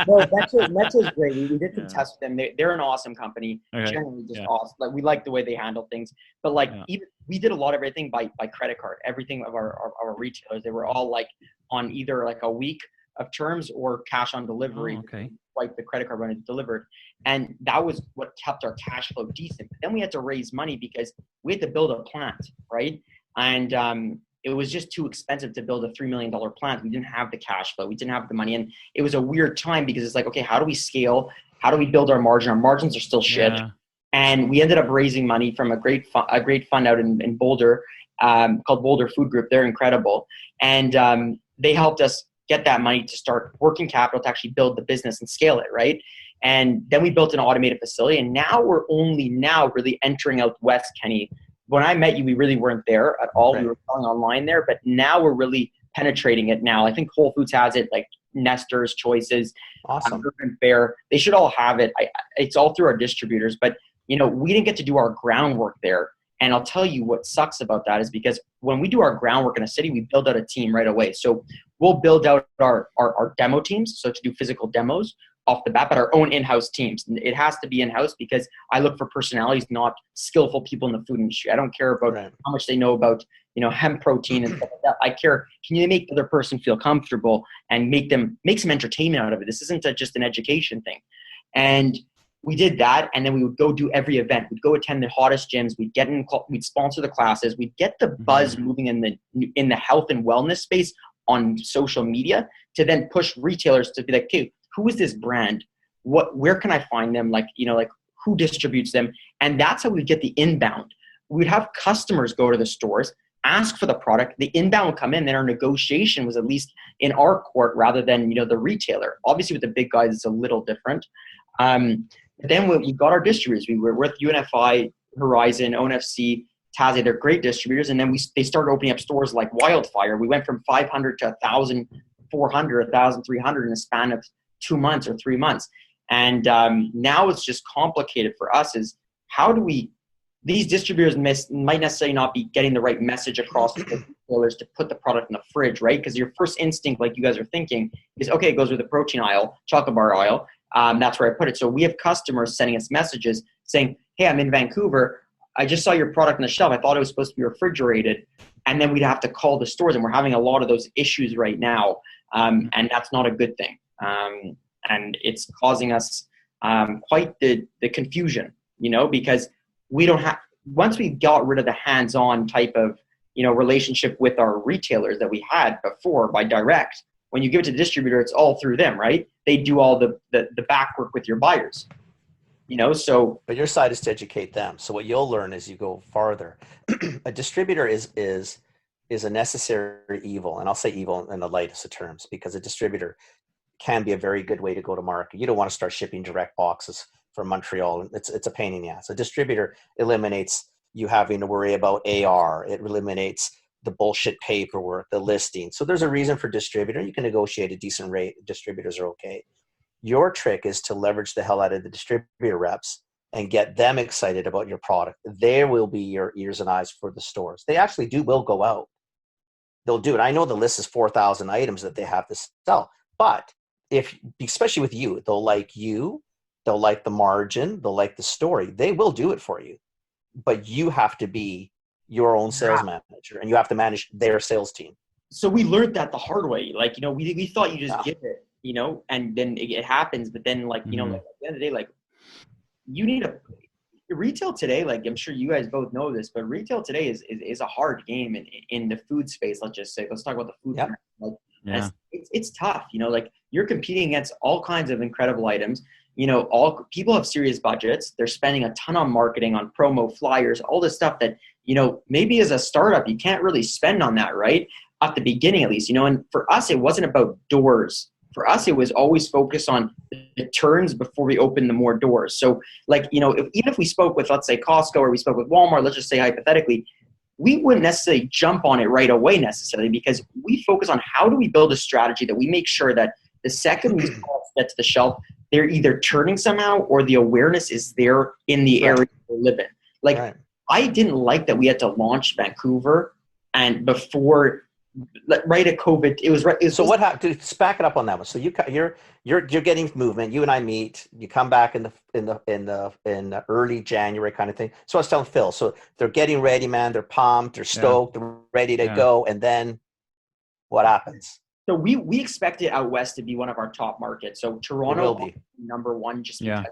Metro's great. We did some tests with them. They're an awesome company. Okay. Generally just awesome. Like we like the way they handle things. But like even we did a lot of everything by credit card. Everything of our retailers, they were all like on either like a week of terms or cash on delivery. Oh, okay. Swipe the credit card when it's delivered. And that was what kept our cash flow decent. But then we had to raise money because we had to build a plant, right? And it was just too expensive to build a $3 million plant. We didn't have the cash flow. We didn't have the money. And it was a weird time because it's like, okay, how do we scale? How do we build our margin? Our margins are still shit. Yeah. And we ended up raising money from a great fund out in Boulder called Boulder Food Group. They're incredible. And they helped us get that money to start working capital to actually build the business and scale it, right? And then we built an automated facility. And now we're only now really entering out west, Kenny. When I met you, we really weren't there at all. Right. We were selling online there, but now we're really penetrating it now. I think Whole Foods has it, like Nestor's, Choices, awesome. Urban Fare. They should all have it. It's all through our distributors, but you know, we didn't get to do our groundwork there. And I'll tell you what sucks about that is because when we do our groundwork in a city, we build out a team right away. So we'll build out our demo teams, so to do physical demos off the bat, but our own in-house teams. It has to be in-house because I look for personalities, not skillful people in the food industry. I don't care about how much they know about, you know, hemp protein and stuff like that. I care, can you make the other person feel comfortable and make some entertainment out of it? This isn't just an education thing. And we did that, and then we would go do every event. We'd go attend the hottest gyms. We'd sponsor the classes. We'd get the buzz moving in the health and wellness space on social media to then push retailers to be like, okay, who is this brand? Where can I find them? Like, you know, like who distributes them? And that's how we get the inbound. We'd have customers go to the stores, ask for the product. The inbound would come in. Then our negotiation was at least in our court rather than, you know, the retailer. Obviously, with the big guys, it's a little different. Then when we got our distributors, we were with UNFI, Horizon, ONFC, Taze. They're great distributors. And then they started opening up stores like wildfire. We went from 500 to 1,400, 1,300 in a span of 2 months or 3 months. And now it's just complicated for us is how do these distributors might necessarily not be getting the right message across to the retailers to put the product in the fridge, right? Because your first instinct, like you guys are thinking, is, okay, it goes with the protein aisle, chocolate bar aisle. That's where I put it. So we have customers sending us messages saying, hey, I'm in Vancouver. I just saw your product on the shelf. I thought it was supposed to be refrigerated. And then we'd have to call the stores. And we're having a lot of those issues right now. And that's not a good thing. And it's causing us quite the confusion, you know, because we don't have, once we got rid of the hands-on type of, you know, relationship with our retailers that we had before by direct, when you give it to the distributor, it's all through them, right? They do all the back work with your buyers, you know, so. But your side is to educate them. So what you'll learn as you go farther, a distributor is a necessary evil. And I'll say evil in the lightest of terms because a distributor can be a very good way to go to market. You don't want to start shipping direct boxes from Montreal. It's a pain in the ass. A distributor eliminates you having to worry about AR. It eliminates the bullshit paperwork, the listing. So there's a reason for distributor. You can negotiate a decent rate. Distributors are okay. Your trick is to leverage the hell out of the distributor reps and get them excited about your product. They will be your ears and eyes for the stores. They actually will go out. They'll do it. I know the list is 4,000 items that they have to sell, but especially with you, they'll like you, they'll like the margin, they'll like the story. They will do it for you, but you have to be your own sales manager, and you have to manage their sales team. So we learned that the hard way. Like, we thought you just give it, and then it happens. But then, like, like, at the end of the day, like, you need retail today. Like, I'm sure you guys both know this, but retail today is a hard game in the food space. Let's just say, let's talk about the food. Yep. Like, it's tough. Like, you're competing against all kinds of incredible items. All people have serious budgets. They're spending a ton on marketing, on promo, flyers, all this stuff that, maybe as a startup, you can't really spend on that, right? At the beginning, at least, and for us, it wasn't about doors. For us, it was always focused on the turns before we open the more doors. So, like, even if we spoke with, let's say, Costco, or we spoke with Walmart, let's just say hypothetically, we wouldn't necessarily jump on it right away necessarily, because we focus on how do we build a strategy that we make sure that the second we get to the shelf, they're either turning somehow or the awareness is there in the area we live in. Like, I didn't like that we had to launch Vancouver and before right at COVID, it was right. So what happened? Just back it up on that one. So you're getting movement. You and I meet. You come back in the early January kind of thing. So I was telling Phil. So they're getting ready, man. They're pumped. They're stoked. They're ready to go. And then what happens? So we expected out west to be one of our top markets. So Toronto will be number one, just because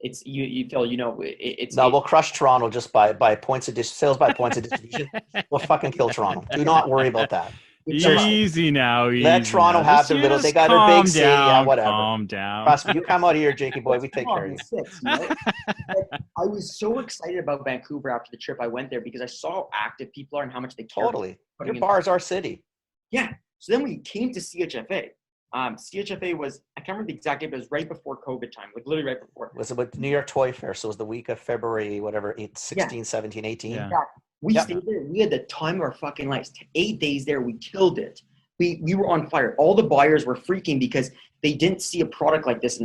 it's you Phil. We'll crush Toronto just by points of sales by points of distribution. We'll fucking kill Toronto. Do not worry about that. Easy now. Let Toronto have their little. They got their big city. Whatever. Calm down. Trust me, you come out here, Jakey boy. We take care of you. I was so excited about Vancouver after the trip. I went there because I saw how active people are and how much they care. Totally. Your bar is our city. Yeah. So then we came to CHFA. CHFA was, I can't remember the exact date, but it was right before COVID time, like literally right before. Was it with New York Toy Fair? So it was the week of February, whatever, 16, 17, 18. Yeah. We stayed there. We had the time of our fucking lives. 8 days there, we killed it. We were on fire. All the buyers were freaking because they didn't see a product like this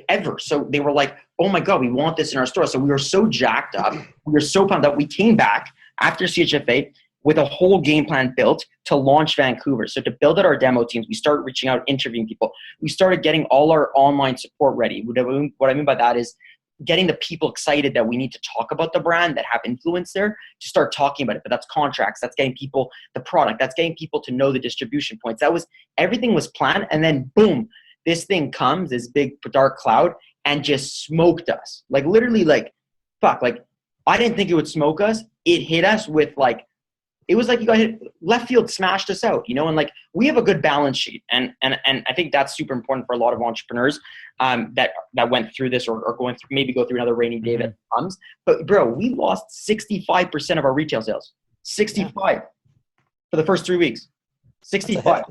ever. So they were like, oh my God, we want this in our store. So we were so jacked up. We were so pumped up. We came back after CHFA with a whole game plan built to launch Vancouver. So to build out our demo teams, we started reaching out, interviewing people. We started getting all our online support ready. What I mean by that is getting the people excited that we need to talk about the brand, that have influence there, to start talking about it. But that's contracts. That's getting people the product. That's getting people to know the distribution points. Everything was planned. And then boom, this thing comes, this big dark cloud, and just smoked us. Like literally fuck. Like I didn't think it would smoke us. It hit us with it was like you got hit left field, smashed us out, and like we have a good balance sheet. And I think that's super important for a lot of entrepreneurs that went through this or going through, maybe go through another rainy day that comes. But bro, we lost 65% of our retail sales. 65 for the first 3 weeks. 65.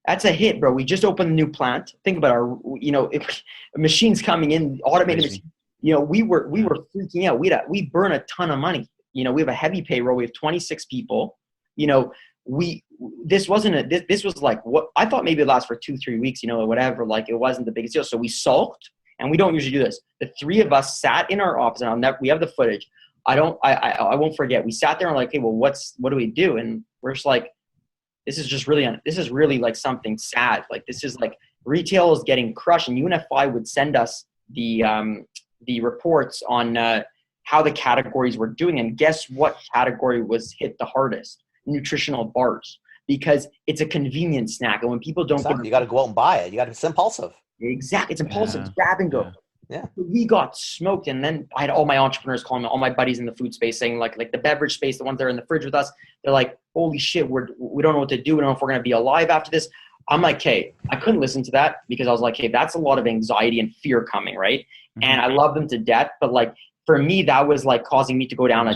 That's a hit, bro. We just opened a new plant. Think about our, machines coming in, automated machines. We were freaking out. We burn a ton of money. We have a heavy payroll. We have 26 people. This was like what I thought maybe it'd last for 2-3 weeks, or whatever. Like it wasn't the biggest deal. So we sulked, and we don't usually do this. The three of us sat in our office, and we have the footage. I won't forget. We sat there and like, hey, well, what do we do? And we're just like, this is really like something sad. Like this is like retail is getting crushed, and UNFI would send us the reports on how the categories were doing. And guess what category was hit the hardest? Nutritional bars, because it's a convenient snack. And when people don't you got to go out and buy it. It's impulsive. Exactly. It's impulsive. It's grab and go. Yeah. We got smoked. And then I had all my entrepreneurs calling me, all my buddies in the food space saying like the beverage space, the ones that are in the fridge with us, they're like, holy shit, we don't know what to do. We don't know if we're going to be alive after this. I'm like, hey, I couldn't listen to that because I was like, hey, that's a lot of anxiety and fear coming. Right. Mm-hmm. And I love them to death. But like, for me, that was like causing me to go down a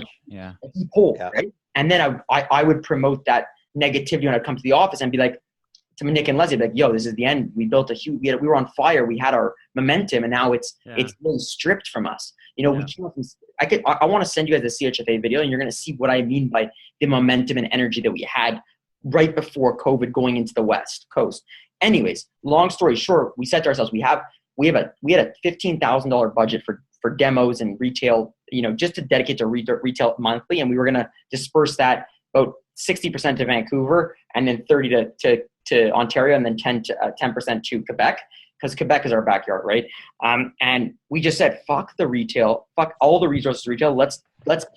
deep hole, right? And then I would promote that negativity when I come to the office and be like, to Nick and Leslie, like, yo, this is the end. We built we were on fire. We had our momentum, and now it's really stripped from us. You know, Yeah. we came up from, I want to send you guys a CHFA video, and you're going to see what I mean by the momentum and energy that we had right before COVID going into the West Coast. Anyways, long story short, we said to ourselves, we had a $15,000 budget for demos and retail, you know, just to dedicate to retail monthly, and we were going to disperse that about 60% to Vancouver, and then 30 to Ontario, and then 10% to Quebec, because Quebec is our backyard, right? And we just said, fuck the retail, fuck all the resources retail. Let's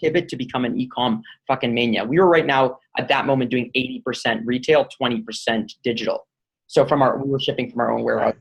pivot to become an e-com fucking mania. We were right now at that moment doing 80% retail, 20% digital. So we were shipping from our own warehouse.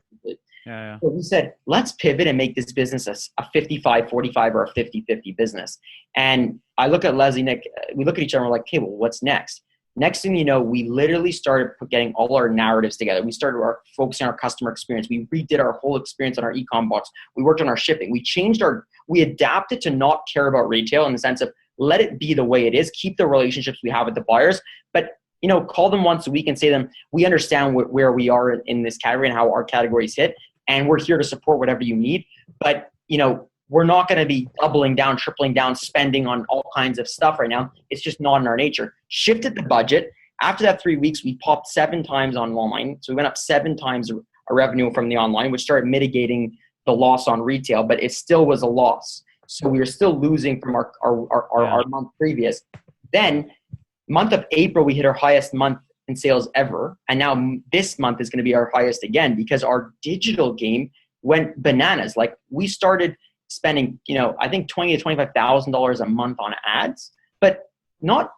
Yeah. So we said, let's pivot and make this business a 55-45 or a 50-50 business. And I look at Leslie, Nick, we look at each other and we're like, okay, well, what's next? Next thing you know, we literally started getting all our narratives together. We started focusing on our customer experience. We redid our whole experience on our e-com box. We worked on our shipping. We adapted to not care about retail in the sense of let it be the way it is, keep the relationships we have with the buyers, but you know, call them once a week and say to them, we understand where we are in this category and how our categories hit, and we're here to support whatever you need. But, you know, we're not going to be doubling down, tripling down, spending on all kinds of stuff right now. It's just not in our nature. Shifted the budget. After that 3 weeks, we popped 7 times on online. So we went up 7 times our revenue from the online, which started mitigating the loss on retail, but it still was a loss. So we were still losing from our month previous. Then month of April, we hit our highest month in sales ever. And now this month is going to be our highest again because our digital game went bananas. Like we started spending, you know, I think $20,000 to $25,000 a month on ads, but not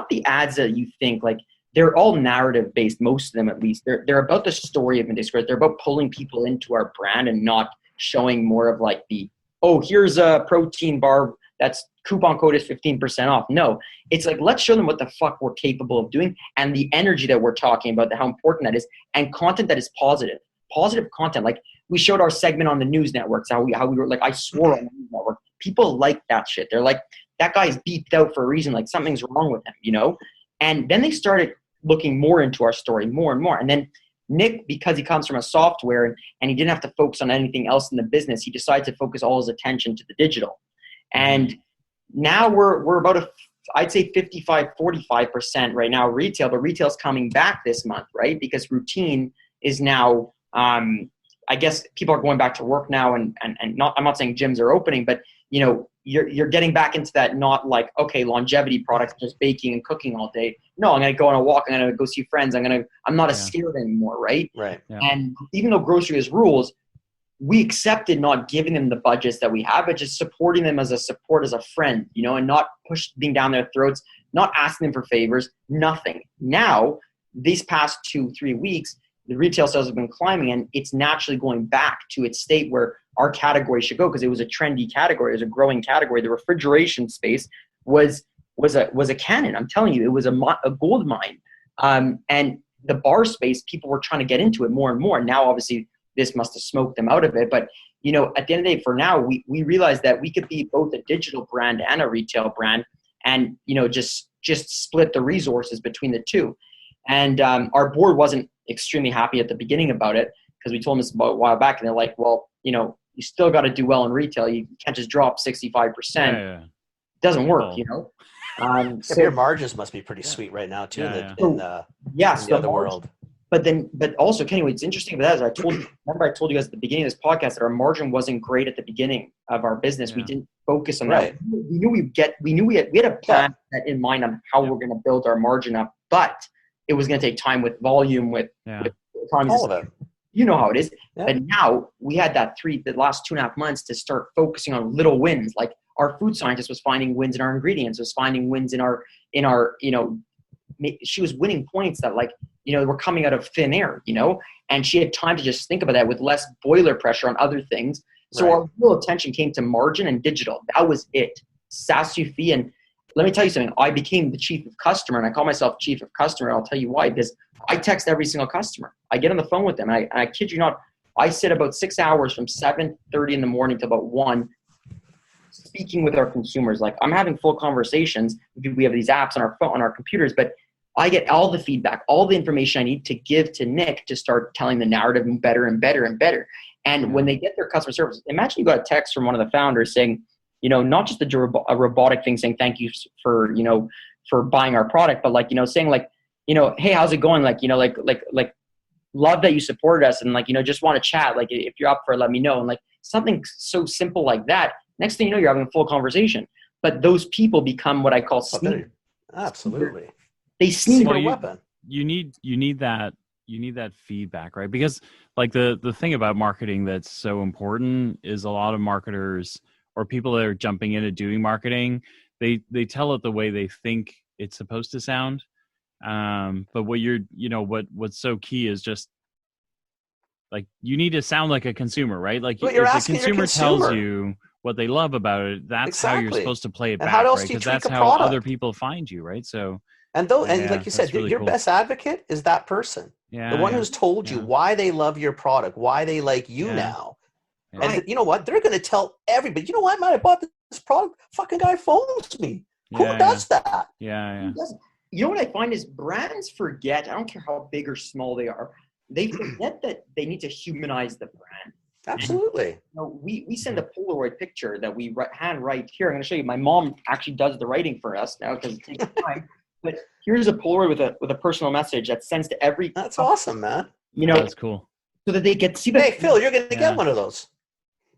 the ads that you think, like they're all narrative based, most of them at least. They're about the story of Midday Squares. They're about pulling people into our brand and not showing more of like here's a protein bar that's coupon code is 15% off. No, it's like, let's show them what the fuck we're capable of doing and the energy that we're talking about, how important that is, and content that is positive content. Like we showed our segment on the news networks, how we were like, I swore on the news network. People like that shit. They're like, that guy's beeped out for a reason. Like something's wrong with him, you know? And then they started looking more into our story, more and more. And then Nick, because he comes from a software and he didn't have to focus on anything else in the business, he decided to focus all his attention to the digital. And now we're about I'd say 45% right now retail, but retail's coming back this month, right? Because routine is now, I guess people are going back to work now and not, I'm not saying gyms are opening, but you know, you're getting back into that, not like, okay, longevity products, just baking and cooking all day. No, I'm going to go on a walk. I'm going to go see friends. I'm not as scared anymore. Right. Right. Yeah. And even though grocery has rules, we accepted not giving them the budgets that we have, but just supporting them as a friend, you know, and not pushing down their throats, not asking them for favors, nothing. Now, these past 2-3 weeks, the retail sales have been climbing and it's naturally going back to its state where our category should go because it was a trendy category, it was a growing category. The refrigeration space was a cannon. I'm telling you, it was a gold mine. And the bar space, people were trying to get into it more and more. Now, obviously, this must have smoked them out of it. But, you know, at the end of the day, for now, we realized that we could be both a digital brand and a retail brand and, you know, just split the resources between the two. And our board wasn't extremely happy at the beginning about it because we told them this about a while back. And they're like, well, you know, you still got to do well in retail. You can't just drop 65%. It doesn't work, you know. So your margins must be pretty sweet right now too in the other world. But also, Kenny, what's interesting about that is I told you guys at the beginning of this podcast that our margin wasn't great at the beginning of our business. We didn't focus on that. We knew we had a plan in mind on how we're going to build our margin up, but it was going to take time with volume, with economies. All of it. You know how it is. Yeah. But now we had the last 2.5 months to start focusing on little wins. Like our food scientist was finding wins in our ingredients, was finding wins in our, you know, she was winning points that like, you know, were coming out of thin air, you know, and she had time to just think about that with less boiler pressure on other things. So our real attention came to margin and digital. That was it. Ça suffit. And let me tell you something. I became the chief of customer and I call myself chief of customer. I'll tell you why, because I text every single customer. I get on the phone with them. And I kid you not, I sit about 6 hours from 7:30 in the morning to about 1 speaking with our consumers. Like I'm having full conversations. We have these apps on our phone, on our computers, but I get all the feedback, all the information I need to give to Nick to start telling the narrative better and better and better. And when they get their customer service, imagine you got a text from one of the founders saying, not just a robotic thing saying thank you for, for buying our product, but like, saying like, hey, how's it going? Like, like love that you supported us, and like, just want to chat. Like, if you're up for it, let me know. And like something so simple like that, next thing you know, you're having a full conversation. But those people become what I call sneakers. Absolutely. They sneak Secret a weapon. You need that feedback, right? Because like the thing about marketing that's so important is a lot of marketers or people that are jumping into doing marketing, they tell it the way they think it's supposed to sound. But what's so key is just like you need to sound like a consumer, right? Like Well, if you're the asking your consumer tells consumer. you what they love about it, that's how you're Exactly. supposed to play it And back, how else right? do you Because tweak that's a how product? other people find you, right? So And Yeah, like you said, that's really your cool. best advocate is that person. yeah, The one yeah, who's told you yeah. why they love your product, why they like you Yeah. now. Yeah. And you know what? They're going to tell everybody, you know what, man, I bought this product. Fucking guy phones me. Who Yeah, does that? yeah. You know what I find is brands forget, I don't care how big or small they are, they forget that they need to humanize the brand. Absolutely. We send a Polaroid picture that we hand write here. I'm going to show you. My mom actually does the writing for us now because it takes time. But here's a Polaroid with a personal message that sends to every. That's awesome, man. That's cool. So that they get to see that. Hey, Phil, you're going to Yeah. get one of those.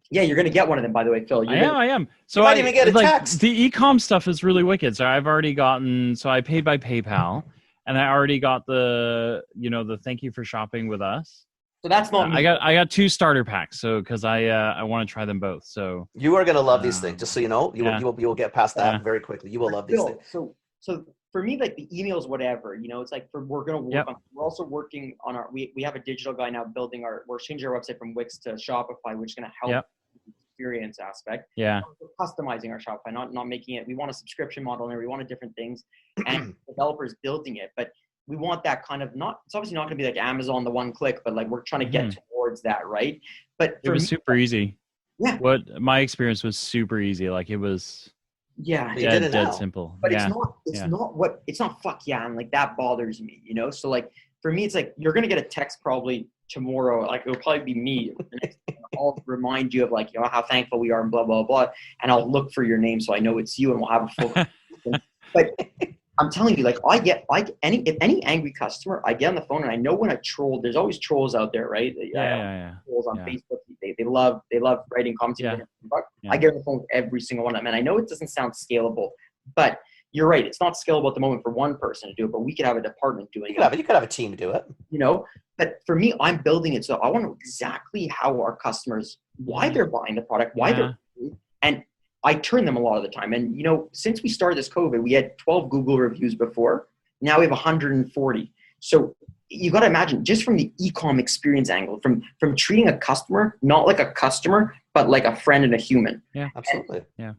Yeah, you're going to get one of them, by the way, Phil. I am. So You might even get a text. The e-com stuff is really wicked. So I've already gotten. So I paid by PayPal, and I already got the the thank you for shopping with us. So that's not me. I got 2 starter packs. So because I want to try them both. So You are going to love these things. Just so you know, you Yeah. will get past that Yeah. very quickly. You will love these Phil, things. So for me, like the emails, whatever, it's like we're going to work Yep. on. We're also working on we have a digital guy now building we're changing our website from Wix to Shopify, which is going to help Yep. the experience aspect. yeah, We're customizing our Shopify, not making it. We want a subscription model and we want different things, and developers building it. But we want that kind of it's obviously not going to be like Amazon, the one click, but like we're trying to get towards that, right? But it was super easy. Yeah. What my experience was super easy. Like it was yeah, You did it now. dead simple. but yeah. it's not fuck yeah, and like that bothers me, So like for me, it's like you're gonna get a text probably tomorrow. Like it'll probably be me. I'll remind you of like how thankful we are and blah blah blah, and I'll look for your name so I know it's you, and we'll have a full. conversation. But I'm telling you, like if any angry customer, I get on the phone and I know when a troll. There's always trolls out there, right? Yeah. Trolls on Yeah. Facebook. They love writing comments. Yeah. I get on the phone with every single one of them, and I know it doesn't sound scalable, but you're right. It's not scalable at the moment for one person to do it, but we could have a department doing it. You could have a team do it. But for me, I'm building it, so I want to know exactly how our customers, why they're buying the product, why they're, and I turn them a lot of the time. And since we started this COVID, we had 12 Google reviews before. Now we have 140. So you got to imagine, just from the e-com experience angle, from treating a customer not like a customer, but like a friend and a human. Yeah, Absolutely. Yeah.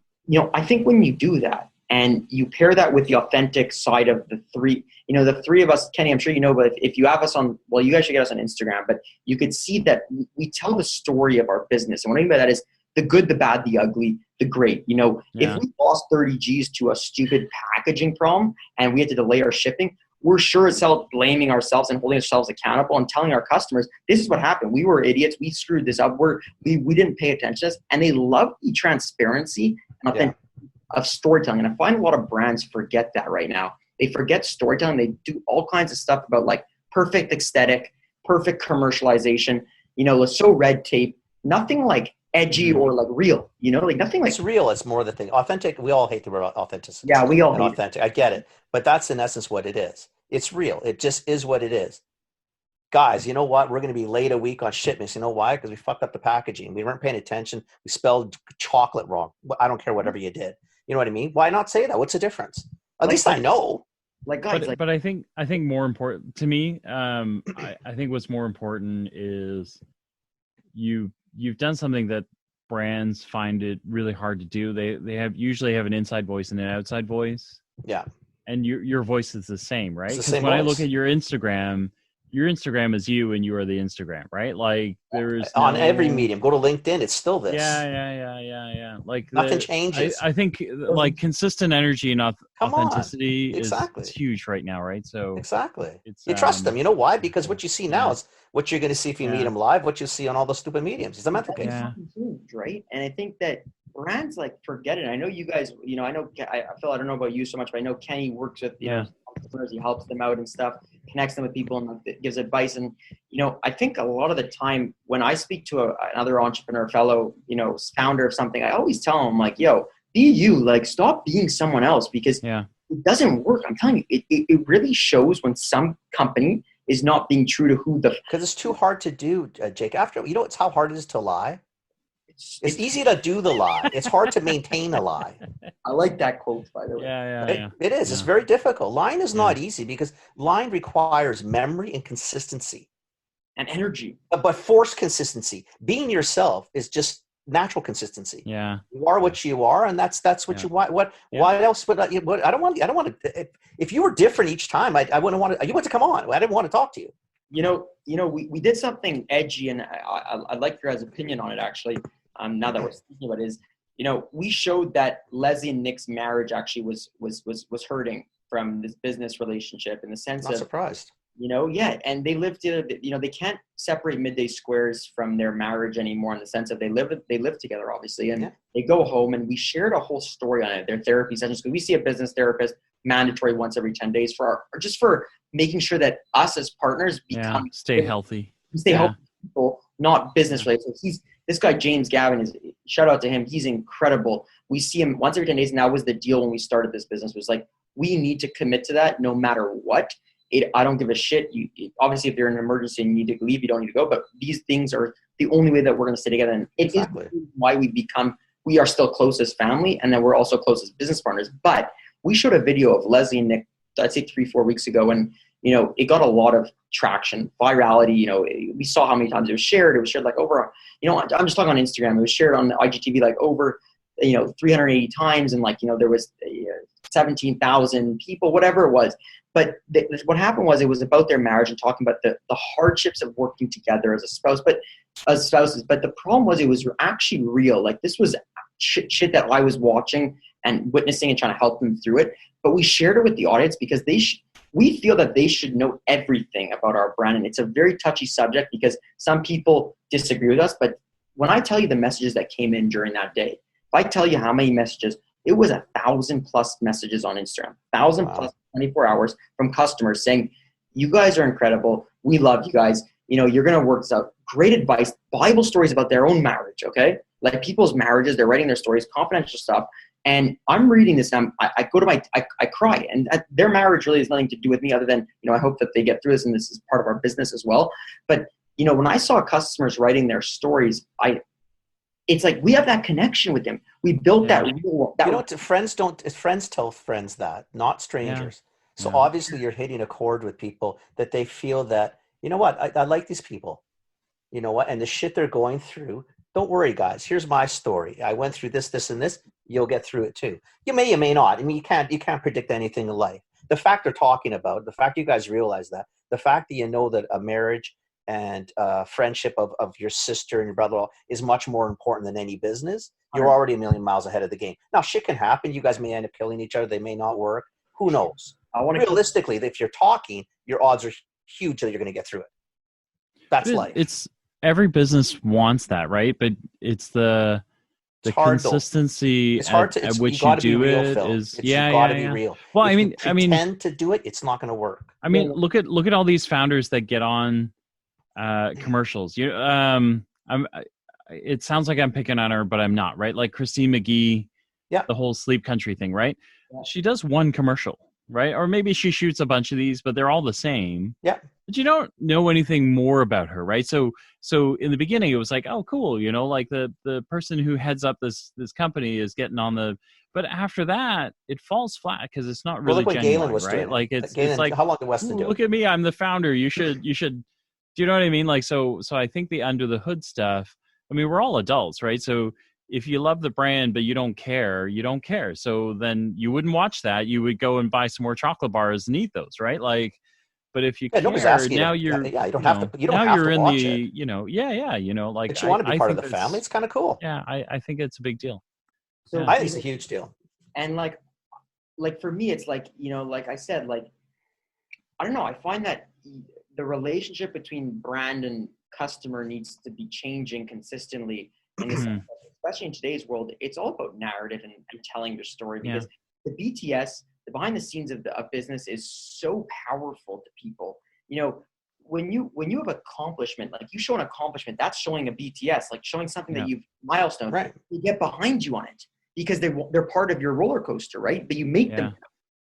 I think when you do that and you pair that with the authentic side of the three, the three of us, Kenny, I'm sure you know, but if you have us on, well, you guys should get us on Instagram, but you could see that we tell the story of our business. And what I mean by that is the good, the bad, the ugly, the great. If we lost 30 G's to a stupid packaging problem and we had to delay our shipping, we're sure as hell blaming ourselves and holding ourselves accountable and telling our customers, this is what happened. We were idiots. We screwed this up. We didn't pay attention to this. And they love the transparency and authenticity of storytelling. And I find a lot of brands forget that right now. They forget storytelling. They do all kinds of stuff about like perfect aesthetic, perfect commercialization, it's so red tape, nothing like edgy or like real, like nothing like It's real. It's more the thing. Authentic. We all hate the word authenticity. Yeah, we all and hate it. authentic. I get it, but that's in essence what it is. It's real. It just is what it is. Guys, you know what? We're going to be late a week on shipments. You know why? Because we fucked up the packaging. We weren't paying attention. We spelled chocolate wrong. I don't care whatever you did. You know what I mean? Why not say that? What's the difference? At least I know. like guys. But I think more important to me, I think what's more important is you've done something that brands find it really hard to do. They usually have an inside voice and an outside voice. Yeah. And your voice is the same, right? It's the Because same when I voice. look at your Instagram is you and you are the Instagram, right? Like there's On every medium. Go to LinkedIn. It's still this. Yeah. Like Nothing changes. I think like consistent energy and on. authenticity Exactly. is huge right now, right? So Exactly. it's, You trust them. You know why? Because what you see now yeah. is what you're going to see if you Yeah. meet them live, what you see on all the stupid mediums. It's a mental case. Yeah. Huge, right? And I think that brands like forget it. I know you guys, I know, I feel, I don't know about you so much, but I know Kenny works with, entrepreneurs, he helps them out and stuff, connects them with people and gives advice. And, I think a lot of the time when I speak to another entrepreneur fellow, founder of something, I always tell them like, yo, be you, like stop being someone else, because it doesn't work. I'm telling you, it really shows when some company is not being true to who because it's too hard to do, Jake. After it's how hard it is to lie. It's easy to do the lie. It's hard to maintain a lie. I like that quote, by the way. Yeah. It is. It's very difficult. Lying is not easy because lying requires memory and consistency. And energy. But forced consistency. Being yourself is just natural consistency. Yeah. You are what you are, and that's what you want. Why else would I don't want to, if you were different each time, I wouldn't want to, you want to come on. I didn't want to talk to you. We did something edgy, and I'd like your guys' opinion on it actually. Now that we're speaking about it, is, we showed that Leslie and Nick's marriage actually was hurting from this business relationship, in the sense Not surprised. And they lived together. They can't separate Midday Squares from their marriage anymore, in the sense that they live together, obviously, and they go home, and we shared a whole story on it. Their therapy sessions, because we see a business therapist mandatory once every 10 days for making sure that us as partners become stay healthy, healthy people, not business related. So this guy, James Gavin, shout out to him. He's incredible. We see him once every 10 days. And that was the deal when we started this business, was like, we need to commit to that no matter what. I don't give a shit. Obviously, if you're in an emergency and you need to leave, you don't need to go. But these things are the only way that we're going to stay together. And it is why we are still close as family. And then we're also close as business partners. But we showed a video of Leslie and Nick, I'd say 3-4 weeks ago. And, it got a lot of traction, virality. We saw how many times it was shared. It was shared like over, I'm just talking on Instagram. It was shared on IGTV like over, 380 times. And there was 17,000 people, whatever it was. But what happened was, it was about their marriage and talking about the hardships of working together as spouses. But the problem was, it was actually real. Like, this was shit that I was watching and witnessing and trying to help them through it. But we shared it with the audience because we feel that they should know everything about our brand. And it's a very touchy subject because some people disagree with us. But when I tell you the messages that came in during that day, if I tell you how many messages, it was 1,000+ messages on Instagram, 1,000+ 24 hours from customers saying, you guys are incredible. We love you guys. You're going to work this out. Great advice, Bible stories about their own marriage. Okay. Like people's marriages, they're writing their stories, confidential stuff. And I'm reading this and I go to I cry, and their marriage really has nothing to do with me other than, I hope that they get through this and this is part of our business as well. But, when I saw customers writing their stories, it's like, we have that connection with them. We built that real. Friends tell friends that, not strangers. Yeah. So obviously you're hitting a chord with people that they feel that, I like these people, and the shit they're going through. Don't worry, guys. Here's my story. I went through this, and this. You'll get through it too. You may not. I mean, you can't predict anything in life. The fact they're talking about, the fact you guys realize that, the fact that that a marriage and friendship of your sister and your brother-in-law is much more important than any business. You're already a million miles ahead of the game. Now, shit can happen. You guys may end up killing each other. They may not work. Who knows? Realistically, if you're talking, your odds are huge that you're going to get through it. That's life. It's every business wants that, right? But it's the consistency at which you do it is you gotta be real. Well, if you pretend to do it, it's not going to work. I mean, look at all these founders that get on commercials. It sounds like I'm picking on her, but I'm not, right? Like Christine McGee, the whole Sleep Country thing, right? Yeah. She does one commercial, right? Or maybe she shoots a bunch of these, but they're all the same. Yeah. But you don't know anything more about her, right? So in the beginning, it was like, oh, cool, like the person who heads up this company is getting on the. But after that, it falls flat because it's not really genuine, Galen was right? Doing like it's like how long did Weston do? Look at me, I'm the founder. You should. Do you know what I mean? Like so I think the under the hood stuff. I mean, we're all adults, right? So if you love the brand but you don't care, you don't care. So then you wouldn't watch that. You would go and buy some more chocolate bars and eat those, right? Like. But if you care, now you're you don't have to. You don't now have you're to in watch the it. like but you want to be part of the family. It's kind of cool. Yeah, I think it's a big deal. So I think it's a huge deal. And like for me, it's like like I said, like I don't know. I find that the relationship between brand and customer needs to be changing consistently. in the sense that, especially in today's world, it's all about narrative and telling your story, because the BTS, the behind the scenes of business, is so powerful to people. You know, when you have accomplishment, like you show an accomplishment, that's showing a BTS, like showing something that you've milestone. Right. You get behind you on it because they're part of your roller coaster, right? But you make them.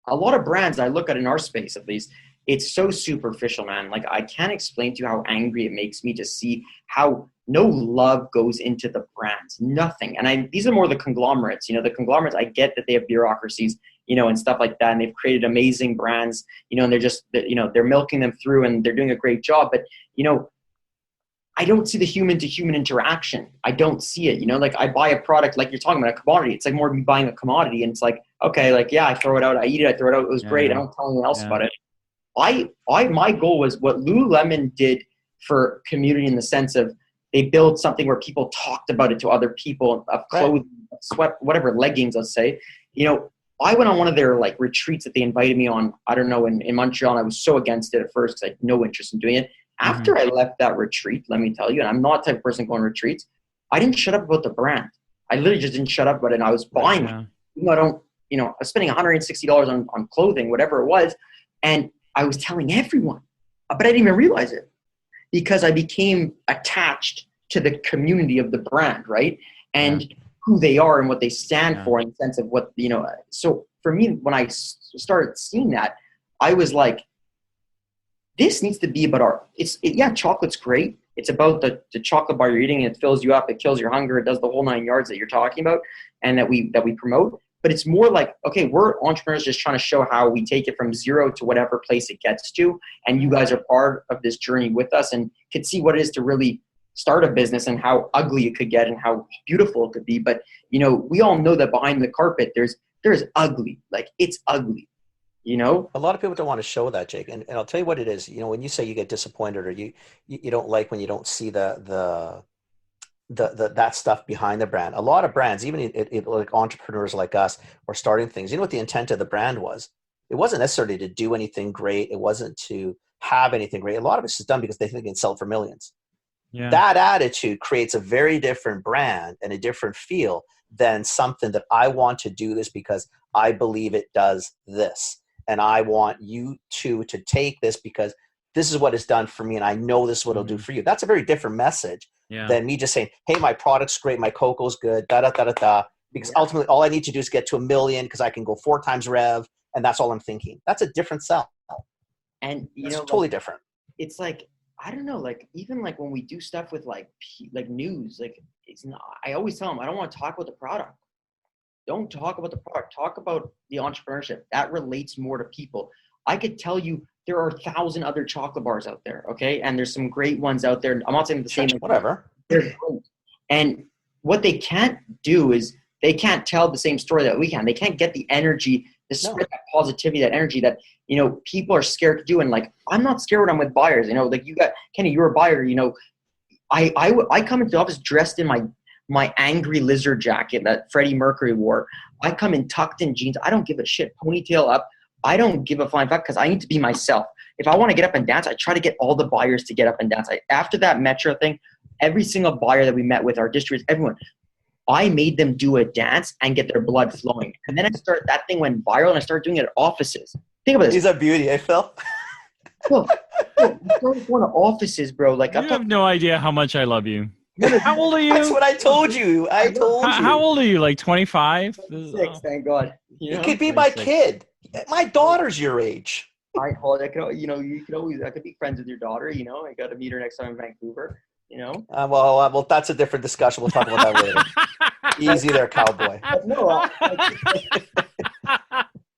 A lot of brands I look at in our space, at least, it's so superficial, man. Like, I can't explain to you how angry it makes me to see how no love goes into the brands, nothing. And these are more the conglomerates. You know, the conglomerates, I get that they have bureaucracies, you know, and stuff like that, and they've created amazing brands, you know, and they're just, you know, they're milking them through and they're doing a great job. But, you know, I don't see the human to human interaction. I don't see it, you know, like I buy a product, like you're talking about, a commodity. It's like more me buying a commodity, and it's like, okay, like, yeah, I throw it out, I eat it, I throw it out. It was great. I don't tell anyone else about it. My goal was what Lululemon did for community, in the sense of they build something where people talked about it to other people, of clothing, sweat, whatever, leggings, let's say. You know, I went on one of their like retreats that they invited me on, I don't know, in Montreal, and I was so against it at first because I had no interest in doing it. After I left that retreat, let me tell you, and I'm not the type of person going on retreats, I didn't shut up about the brand. I literally just didn't shut up about it, and I was buying it. Even though I was spending $160 on clothing, whatever it was, and I was telling everyone, but I didn't even realize it because I became attached to the community of the brand, right? And who they are and what they stand for, in the sense of what, you know. So for me, when I started seeing that, I was like, this needs to be about chocolate's great. It's about the chocolate bar you're eating, and it fills you up, it kills your hunger, it does the whole 9 yards that you're talking about and that we promote. But it's more like, okay, we're entrepreneurs just trying to show how we take it from zero to whatever place it gets to. And you guys are part of this journey with us and could see what it is to really start a business and how ugly it could get and how beautiful it could be. But, you know, we all know that behind the carpet, there's ugly, like it's ugly. You know, a lot of people don't want to show that, Jake, and I'll tell you what it is. You know, when you say you get disappointed or you don't like when you don't see the that stuff behind the brand. A lot of brands, even like entrepreneurs like us, are starting things. You know what the intent of the brand was? It wasn't necessarily to do anything great. It wasn't to have anything great. A lot of it's just done because they think they can sell it for millions. Yeah. That attitude creates a very different brand and a different feel than something that I want to do this because I believe it does this. And I want you to take this because this is what it's done for me, and I know this is what it'll do for you. That's a very different message than me just saying, hey, my product's great, my cocoa's good, da-da-da-da-da. Because ultimately, all I need to do is get to 1 million because I can go 4 times rev, and that's all I'm thinking. That's a different sell. And, you know, totally different. It's like, I don't know, like, even like when we do stuff with like news, like, it's not, I always tell them, I don't want to talk about the product. Don't talk about the product. Talk about the entrepreneurship. That relates more to people. I could tell you there are 1,000 other chocolate bars out there, okay? And there's some great ones out there. I'm not saying the same. Whatever. And what they can't do is they can't tell the same story that we can. They can't get the energy, spread that positivity, that energy that, you know, people are scared to do. And like, I'm not scared when I'm with buyers. You know, like you got, Kenny, you're a buyer. You know, I come into the office dressed in my angry lizard jacket that Freddie Mercury wore. I come in tucked in jeans. I don't give a shit. Ponytail up. I don't give a flying fuck because I need to be myself. If I want to get up and dance, I try to get all the buyers to get up and dance. After that Metro thing, every single buyer that we met with, our distributors, everyone, I made them do a dance and get their blood flowing. And then that thing went viral and I started doing it at offices. Think about this. He's a beauty, Phil. Well, I started going to offices, bro. Like, you have no idea how much I love you. How old are you? That's what I told you. How old are you? Like 25? 6, thank God. You could be my kid. My daughter's your age. I could always, I could be friends with your daughter, you know. I got to meet her next time in Vancouver, you know. Well, that's a different discussion. We'll talk about that later. Easy there, cowboy. No,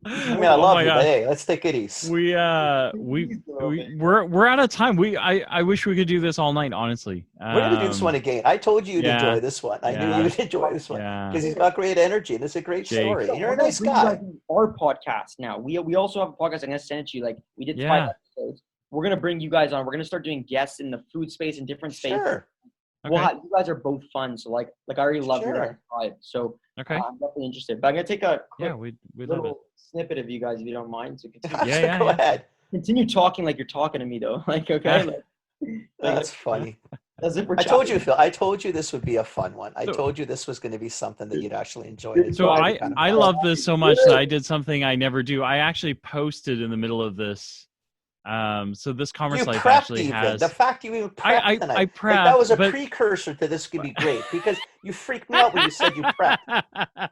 I mean, I love you, but hey, let's take it easy. We're out of time. I wish we could do this all night, honestly. We're gonna do this one again. I told you you'd enjoy this one. I knew you would enjoy this one because he's got great energy and it's a great story. So you're a nice guy. Our podcast now. We also have a podcast. I'm gonna send it to you. Like we did 5 episodes. We're gonna bring you guys on. We're gonna start doing guests in the food space in different spaces. Sure. Okay. Well, you guys are both fun. So like I already love your vibe. So I'm definitely interested. But I'm gonna take a quick little snippet of you guys if you don't mind. So continue. Go ahead. Continue talking like you're talking to me though. Like, okay. That's funny. That's it for I told you, chocolate. Phil. I told you this would be a fun one. I So- told you this was going to be something that you'd actually enjoy. It's So gonna I be kind of I fun. love this so much that I did something I never do. I actually posted in the middle of this. So this Commerce You Life prepped actually even. has. The fact you even prepped I tonight. I like prepped, that was a but precursor to this could be great because you freaked me out when you said you prepped.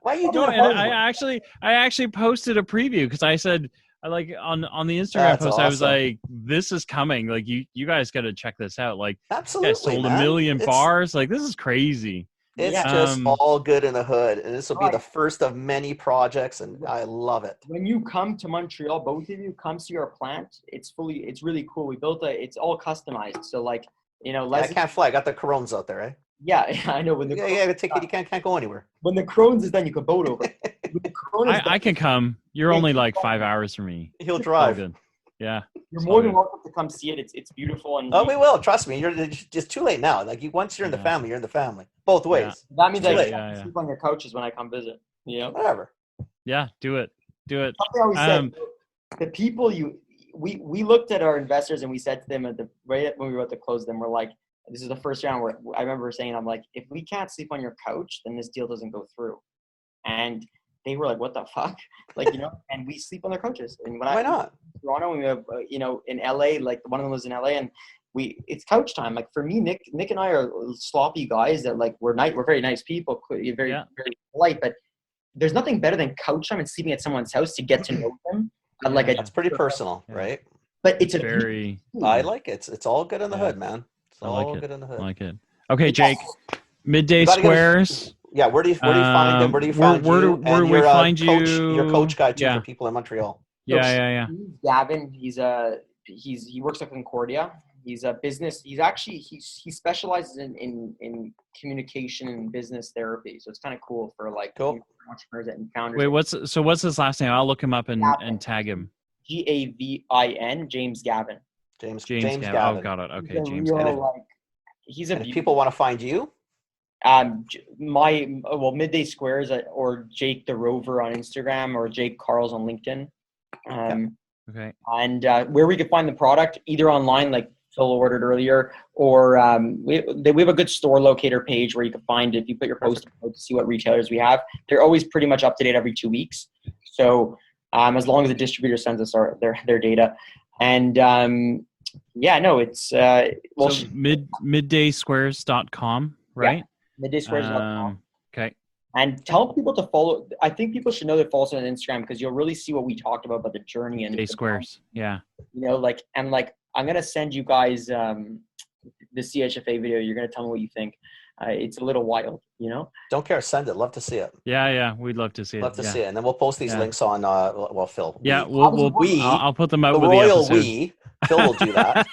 Why are you No, doing and homework? I actually posted a preview because I said I like on the Instagram That's post I was awesome. like, this is coming. Like you guys got to check this out. Like you guys Absolutely, sold man. 1 million It's, bars. Like this is crazy. it's Yeah. just Um, all good in the hood, and this will be Right. the first of many projects, and I love it. When you come to Montreal, both of you come see our plant. It's really cool. We built it's all customized. So like, you know, Yeah, I Leslie, can't fly. I got the Corones out there, eh? yeah, I know when the Yeah, ticket. You can't go anywhere. when the Crohn's is done, you can boat over. When the Crohn's is done, I can come. You're Yeah, only you like can. 5 hours from me. He'll All drive. good. Yeah. you're it's more all than good. welcome to come see it. It's beautiful, and Oh, we will. Trust me. You're just too late now. Like once you're in the Yeah. family, you're in the family. Both ways. Yeah. that means I Yeah, can yeah. sleep on your couches when I come visit. You know, Whatever. Yeah. Do it. Do it. something I always Um, said. The people we looked at our investors and we said to them right when we were about to close them, we're like, this is the first round where I remember saying, I'm like, if we can't sleep on your couch, then this deal doesn't go through. And they were like, what the fuck? Like, you know, and we sleep on their couches. And when Why not? Toronto, and we have, you know, in LA, like one of them lives in LA, and it's couch time. Like for me, Nick and I are sloppy guys that like we're very nice people, very very polite, but there's nothing better than couch time and sleeping at someone's house to get to know them. Like That's pretty personal, Yeah. right? but it's a Very. I like it. It's all good in the Yeah. hood, man. It's I all like it. good in the hood. I like it. Okay, Jake. Midday You gotta give us- Squares. Yeah, where do you find them? Where do you find where you? do And we you're find coach, you? Your coach guy too Yeah. for people in Montreal. Yeah. Gavin. He works at Concordia. He's a business. He specializes in communication and business therapy. So it's kind of cool for like Cool. entrepreneurs and founders. Wait, what's his last name? I'll look him up and tag him. Gavin, James Gavin. James Gavin. Gavin. Oh, got it. He's Okay, a James real, Gavin. like, he's a And if people want to find you, Midday Squares or Jake the Rover on Instagram or Jake Carls on LinkedIn. Okay. And where we could find the product, either online, like Phil ordered earlier, or we have a good store locator page where you can find it. If you put your post to see what retailers we have, they're always pretty much up to date every 2 weeks. So as long as the distributor sends us their data, and it's So middaysquares.com, right? middaysquares.com. Okay. And tell people to follow. I think people should know to follow us on Instagram because you'll really see what we talked about the journey and Midday Squares. Yeah. You know, I'm gonna send you guys the CHFA video. You're gonna tell me what you think. It's a little wild, you know. don't care. Send it. Love to see it. Yeah. We'd love to see it. Love to Yeah. see it. And then we'll post these Yeah. links on. Phil. Yeah, We- I'll put them out the with the royal episode. we. Phil will do that.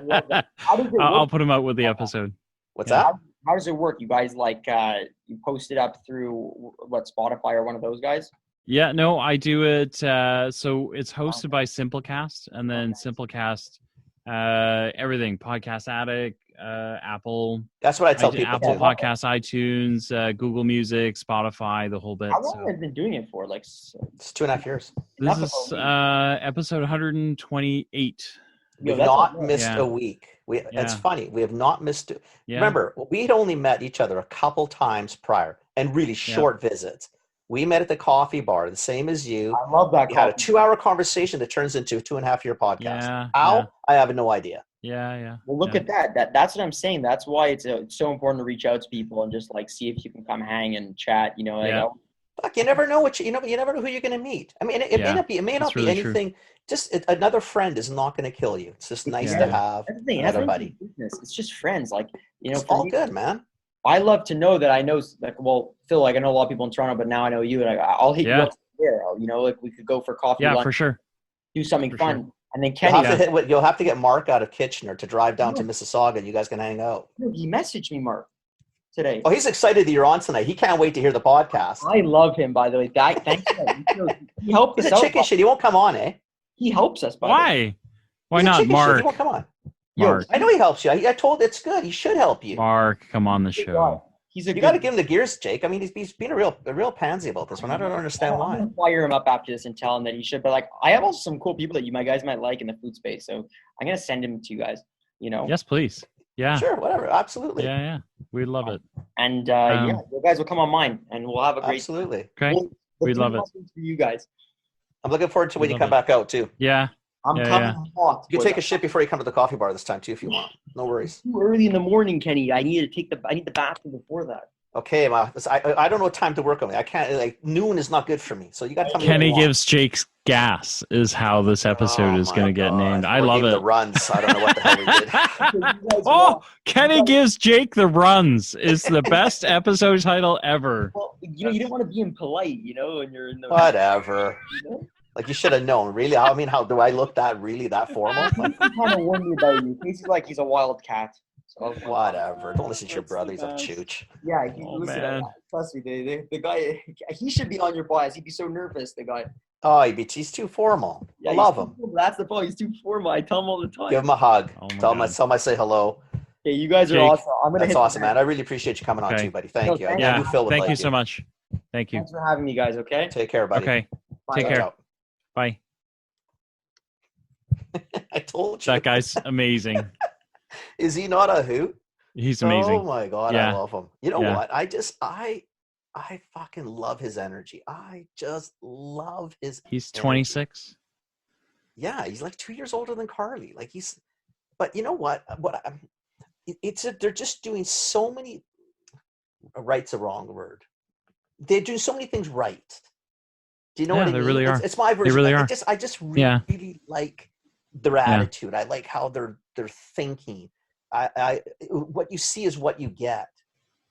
love that. How does it work? I'll put them out with the episode. What's Yeah. that? How does it work? You guys you post it up through Spotify or one of those guys? Yeah, no, I do it. So it's hosted by Simplecast, and then Simplecast, everything, Podcast Addict, Apple, That's what I tell people Apple too. Podcasts, iTunes, Google Music, Spotify, the whole bit. How long So have you been doing it for? Like, It's 2.5 years. this enough is about episode 128. We've that's not not bad. missed Yeah. a week. It's Yeah. funny. We have not missed. Yeah. Remember, we'd only met each other a couple times prior, and really short visits. We met at the coffee bar, the same as you. I love that. We had a coffee. 2-hour conversation that turns into a 2.5-year podcast. Yeah, How? I have no idea. Yeah. Well, look at that. That's what I'm saying. That's why it's so important to reach out to people and just like see if you can come hang and chat. You know, Yeah. Fuck, you never know you never know who you're going to meet. I mean, it may Yeah, not be that's be really true. anything. Just another friend is not going to kill you. It's just nice Yeah. to have That's the thing. It has another nothing to buddy. do with business. It's just friends. Like, you know, It's for all me, good, man. I love to know that I know, like, well, Phil, like I know a lot of people in Toronto, but now I know you, and I'll hit you Yeah. up there. You know, like we could go for coffee, Yeah, lunch, for sure. do something for fun, sure. and then You'll Kenny, you'll have to get Mark out of Kitchener to drive down to Mississauga, and you guys can hang out. he messaged me, Mark, today. Oh, he's excited that you're on tonight. He can't wait to hear the podcast. I love him, by the way. Thanks. He helped He's us a chicken out. shit. He won't come on, eh? He helps us. By the way. Why? Why He's a not, chicken shit. Mark? He won't come on. Mark. I know he helps you. I told it's good. He should help you. Mark, come on the Good guy. show. He's a You good got to give him the gears, Jake. I mean, he's being a real pansy about this one. I don't understand I'm why. gonna fire him up after this and tell him that he should. But like, I have also some cool people that you guys might like in the food space, so I'm gonna send him to you guys. You know, Yes, please. Yeah. Sure, whatever. Absolutely. Yeah. We love it. And yeah, you guys will come on mine, and we'll have a great. Absolutely. Okay. Well, We'd love it. For you guys. I'm looking forward to when We you love come it. back out too. Yeah. I'm Yeah, coming hot. You can take a shit before you come to the coffee bar this time too, if you want. No worries. Too early in the morning, Kenny. I need the bathroom before that. Okay, I don't know what time to work on me. I can't, like, noon is not good for me. So you got to tell me. Kenny what you want. gives Jake's gas is how this episode is Oh going to my get God. named. I Or love gave it. The runs. I don't know what the hell we did. You guys Oh, want- Kenny gives Jake the runs is the best episode title ever. Well, you didn't want to be impolite, when you're in the. Whatever. You know? Like, you should have known. Really? I mean, how do I look that formal? Like, He kind of warned me about you. Casey's like he's a wild cat. So whatever. Don't listen to your Let's brother. see, He's a man. chooch. Yeah, Man. trust me, the guy, he should be on your bias. He'd be so nervous, the guy. Oh, he's too formal. Yeah, I love he's him. too formal. That's the problem. He's too formal. I tell him all the time. Give him a hug. Oh my Tell him God. I say hello. Okay, you guys are Jake. awesome. I'm gonna That's hit the awesome, bag. man. I really appreciate you coming on Okay. too, buddy. Thank No, you. thank Yeah. I knew Phil would Thank like you so much. Thank you. Thanks for having me, guys. Okay. Take care, buddy. Okay. Bye. Take Watch care. out. Bye. I told you. That guy's amazing. Is he not a hoot? He's Oh amazing. my God, Yeah. I love him. You know Yeah. what? I fucking love his energy. I just love his. He's energy. 26. Yeah, he's like 2 years older than Carly. Like but you know what? They're just doing so many. Right's a wrong word. They're doing so many things right. Do you know Yeah, what I they mean? really are. It's my version. really I are. just really, Yeah. really like their attitude. I like how they're thinking. What you see is what you get,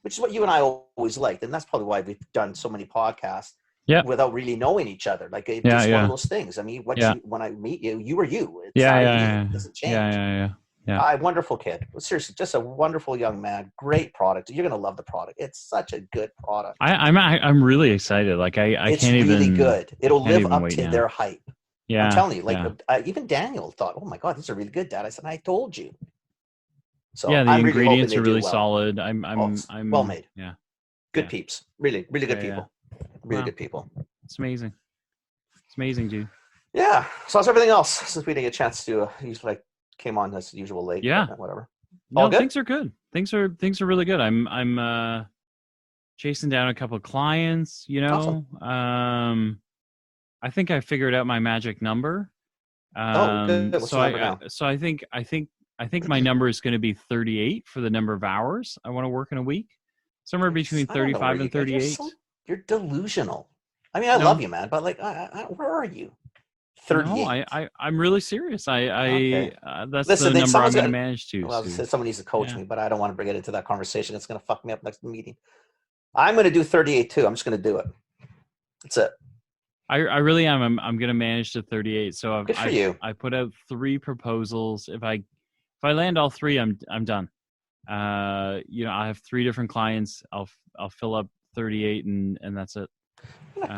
which is what you and I always liked, and that's probably why we've done so many podcasts Yep. without really knowing each other. Like it's Yeah, just one yeah. of those things. I mean, Yeah. when I meet you, you are you. It's Yeah, how yeah, you yeah. It doesn't change. Yeah. Wonderful kid. Seriously, just a wonderful young man. Great product. You're gonna love the product. It's such a good product. I'm really excited. Like I It's can't really even. good. It'll can't live even up wait to now. their hype. Yeah. I'm telling you, like yeah. even Daniel thought, "Oh my God, these are really good, Dad." I said, "I told you." So Yeah, the I'm really hoping ingredients they are do really well. solid. It's I'm well made. Yeah, Good yeah. peeps. Really, really good Yeah, people. Really Wow. good people. it's amazing. It's amazing, dude. Yeah. So how's everything else? Since we didn't get a chance to, usually came on as usual late. Yeah. but whatever. No, All good? things are good. Things are really good. I'm chasing down a couple of clients. You know, I think I figured out my magic number. Good. What's the number now? So I think my number is going to be 38 for the number of hours I want to work in a week. Somewhere between I don't know 35 where and you get- 38. You're delusional. I mean, I No. love you, man, but like, where are you? 38. No, I'm really serious. Okay. That's Listen, the then number I'm someone's going to gotta- manage to. Well, Stu. someone needs to coach Yeah. me, but I don't want to bring it into that conversation. It's going to fuck me up next meeting. I'm going to do 38 too. I'm just going to do it. That's it. I really am. I'm going to manage to 38. So Good for you. I put out 3 proposals. If I land all 3, I'm done. I have 3 different clients. I'll fill up 38 and that's it.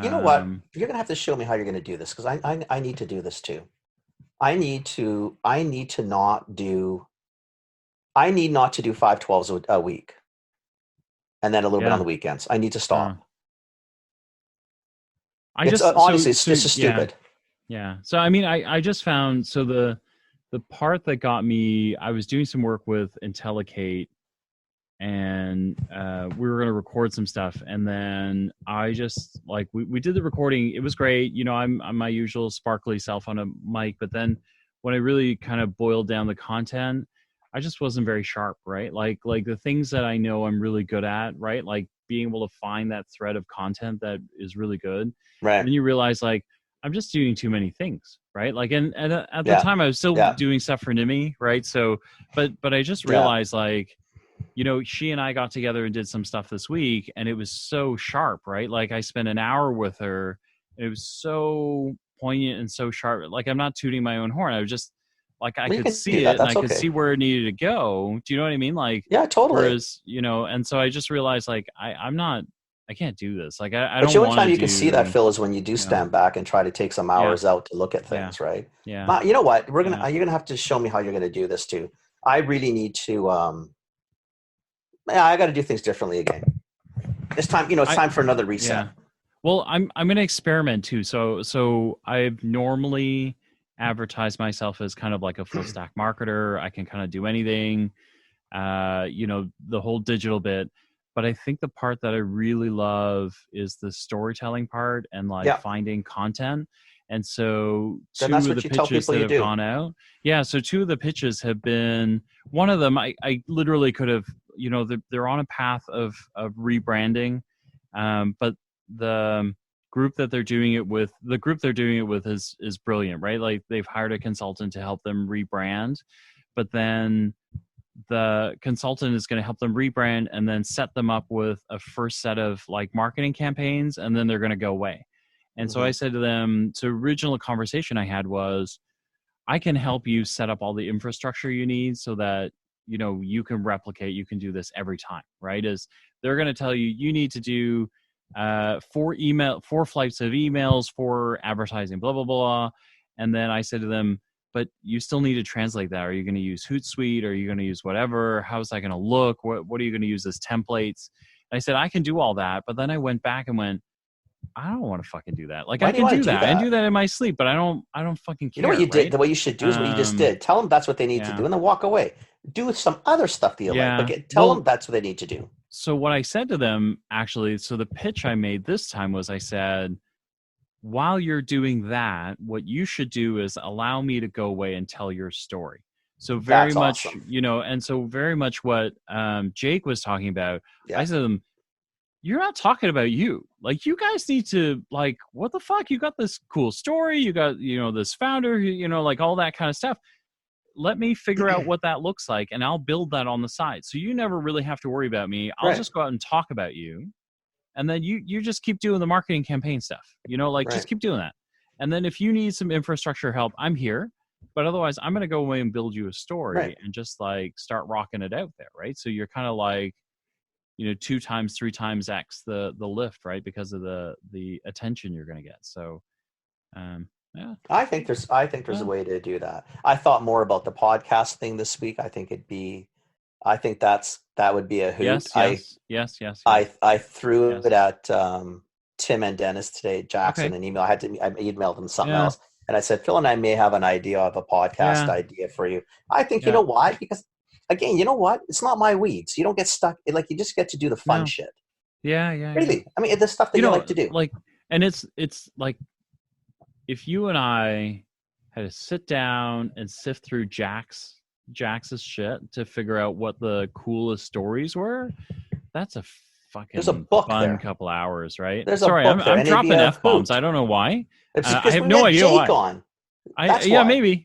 You know what? Um, You're going to have to show me how you're going to do this because I need to do this too. I need not to do 5/12s a week, and then a little bit Yeah. on the weekends. I need to stop. honestly, it's just stupid. Yeah. So I mean, I just found the part that got me. I was doing some work with Intellicate, and we were going to record some stuff, and then I just we did the recording. It was great. You know, I'm my usual sparkly self on a mic, but then when I really kind of boiled down the content, I just wasn't very sharp, right? Like the things that I know I'm really good at, right? Like being able to find that thread of content that is really good. Right. And then you realize I'm just doing too many things, right? Like, and at the Yeah. time I was still Yeah. doing stuff for Nimi, right? So, but I just Yeah. realized she and I got together and did some stuff this week, and it was so sharp, right? Like I spent an hour with her, and it was so poignant and so sharp. Like I'm not tooting my own horn. I was just I Well, you could can see do it, that. and I That's could okay. see where it needed to go. Do you know what I mean? Like, Yeah, totally. whereas, and so I just realized I can't do this. Like I But don't the only want time to you can see that, Phil, is when you do stand back and try to take some hours out to look at things, right? Yeah. You know what? You're gonna have to show me how you're gonna do this too. I really need to. I got to do things differently again. It's time. It's time for another reset. Yeah. Well, I'm going to experiment too. So I've normally advertised myself as kind of like a full stack marketer. I can kind of do anything. the whole digital bit. But I think the part that I really love is the storytelling part and like finding content. And so Then two that's of what the you tell pitches people that you have do. gone out. Yeah. So two of the pitches have been, one of them, I literally could have, they're on a path of rebranding. But the group they're doing it with is brilliant, right? Like they've hired a consultant to help them rebrand, but then the consultant is going to help them rebrand and then set them up with a first set of like marketing campaigns, and then they're going to go away. And so I said to them, so original conversation I had was, I can help you set up all the infrastructure you need so that, you can replicate, you can do this every time, right? Is they're going to tell you, you need to do 4 flights of emails, 4 advertising, blah, blah, blah. And then I said to them, but you still need to translate that. Are you going to use Hootsuite? Are you going to use whatever? How's that going to look? What are you going to use as templates? And I said, I can do all that. But then I went back and went, I don't want to fucking do that. Like, I can do that. I can do that in my sleep, but I don't fucking care. You know what you right? did? The way you should do is what you just did. Tell them that's what they need to do, and then walk away. Do some other stuff that you like, but tell them that's what they need to do. So what I said to them, actually, so the pitch I made this time was, I said, while you're doing that, what you should do is allow me to go away and tell your story. So very much, and so very much what Jake was talking about, I said to them, you're not talking about you. Like, you guys need to, like, what the fuck? You got this cool story. You got, this founder, like all that kind of stuff. Let me figure out what that looks like, and I'll build that on the side. So you never really have to worry about me. I'll just go out and talk about you. And then you just keep doing the marketing campaign stuff, just keep doing that. And then if you need some infrastructure help, I'm here. But otherwise, I'm going to go away and build you a story and just like start rocking it out there. Right. So you're kind of like, 2 times, 3 times X the lift, right? Because of the attention you're going to get. So, yeah. I think there's a way to do that. I thought more about the podcast thing this week. I think that would be a hoot. Yes. I threw it at Tim and Dennis today, Jackson, an email. I emailed them something else. And I said, Phil and I may have an idea of a podcast idea for you. I think, you know why? Because, again, you know what? It's not my weeds. You don't get stuck. Like, you just get to do the fun shit. Yeah. Really. I mean, the stuff that you like to do. Like, and it's like, if you and I had to sit down and sift through Jax's shit to figure out what the coolest stories were, that's a fucking There's a book fun there. couple hours, right? There's Sorry, a book I'm dropping F-bombs. I don't know why. I have no idea why. On.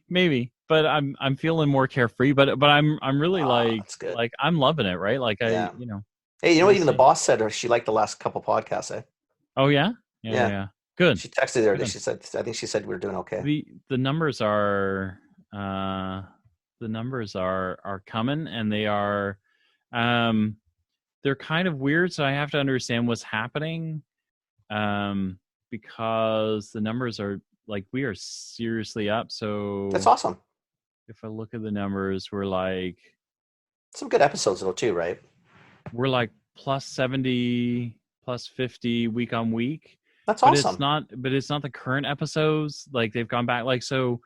Maybe. But I'm feeling more carefree. But I'm really like I'm loving it, right? Like Hey, you know what? Even the boss said she liked the last couple podcasts. Eh? Oh yeah. Yeah. Good. She texted her. She said, I think she said we're doing okay. The numbers are coming, and they are they're kind of weird. So I have to understand what's happening, because the numbers are like, we are seriously up. So that's awesome. If I look at the numbers, we're like some good episodes though too, right? We're like plus 70, plus 50 week on week. That's awesome. It's not the current episodes. Like, they've gone back. Like, so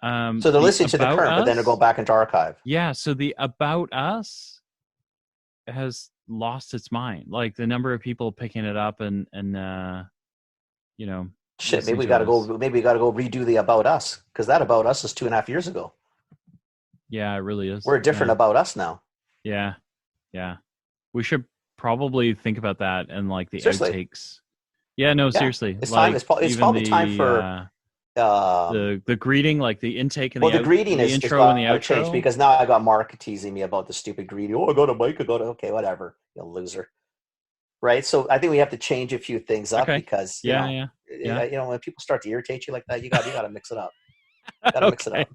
they're listening to the current, but then they'll go back into archive. Yeah. So the About Us has lost its mind. Like, the number of people picking it up and shit. Maybe we got to go redo the About Us, because that About Us is 2.5 years ago. Yeah, it really is. We're a different About Us now. Yeah. We should probably think about that and like the outtakes. Yeah, no, seriously. It's like, time. It's probably time for the greeting, like the intake and the greeting the is intro and the outro. Changed, because now I got Mark teasing me about the stupid greeting. Oh, I got a mic. Okay, whatever. You loser. Right. So I think we have to change a few things up because you know, when people start to irritate you like that, you got to mix it up. Mix it up.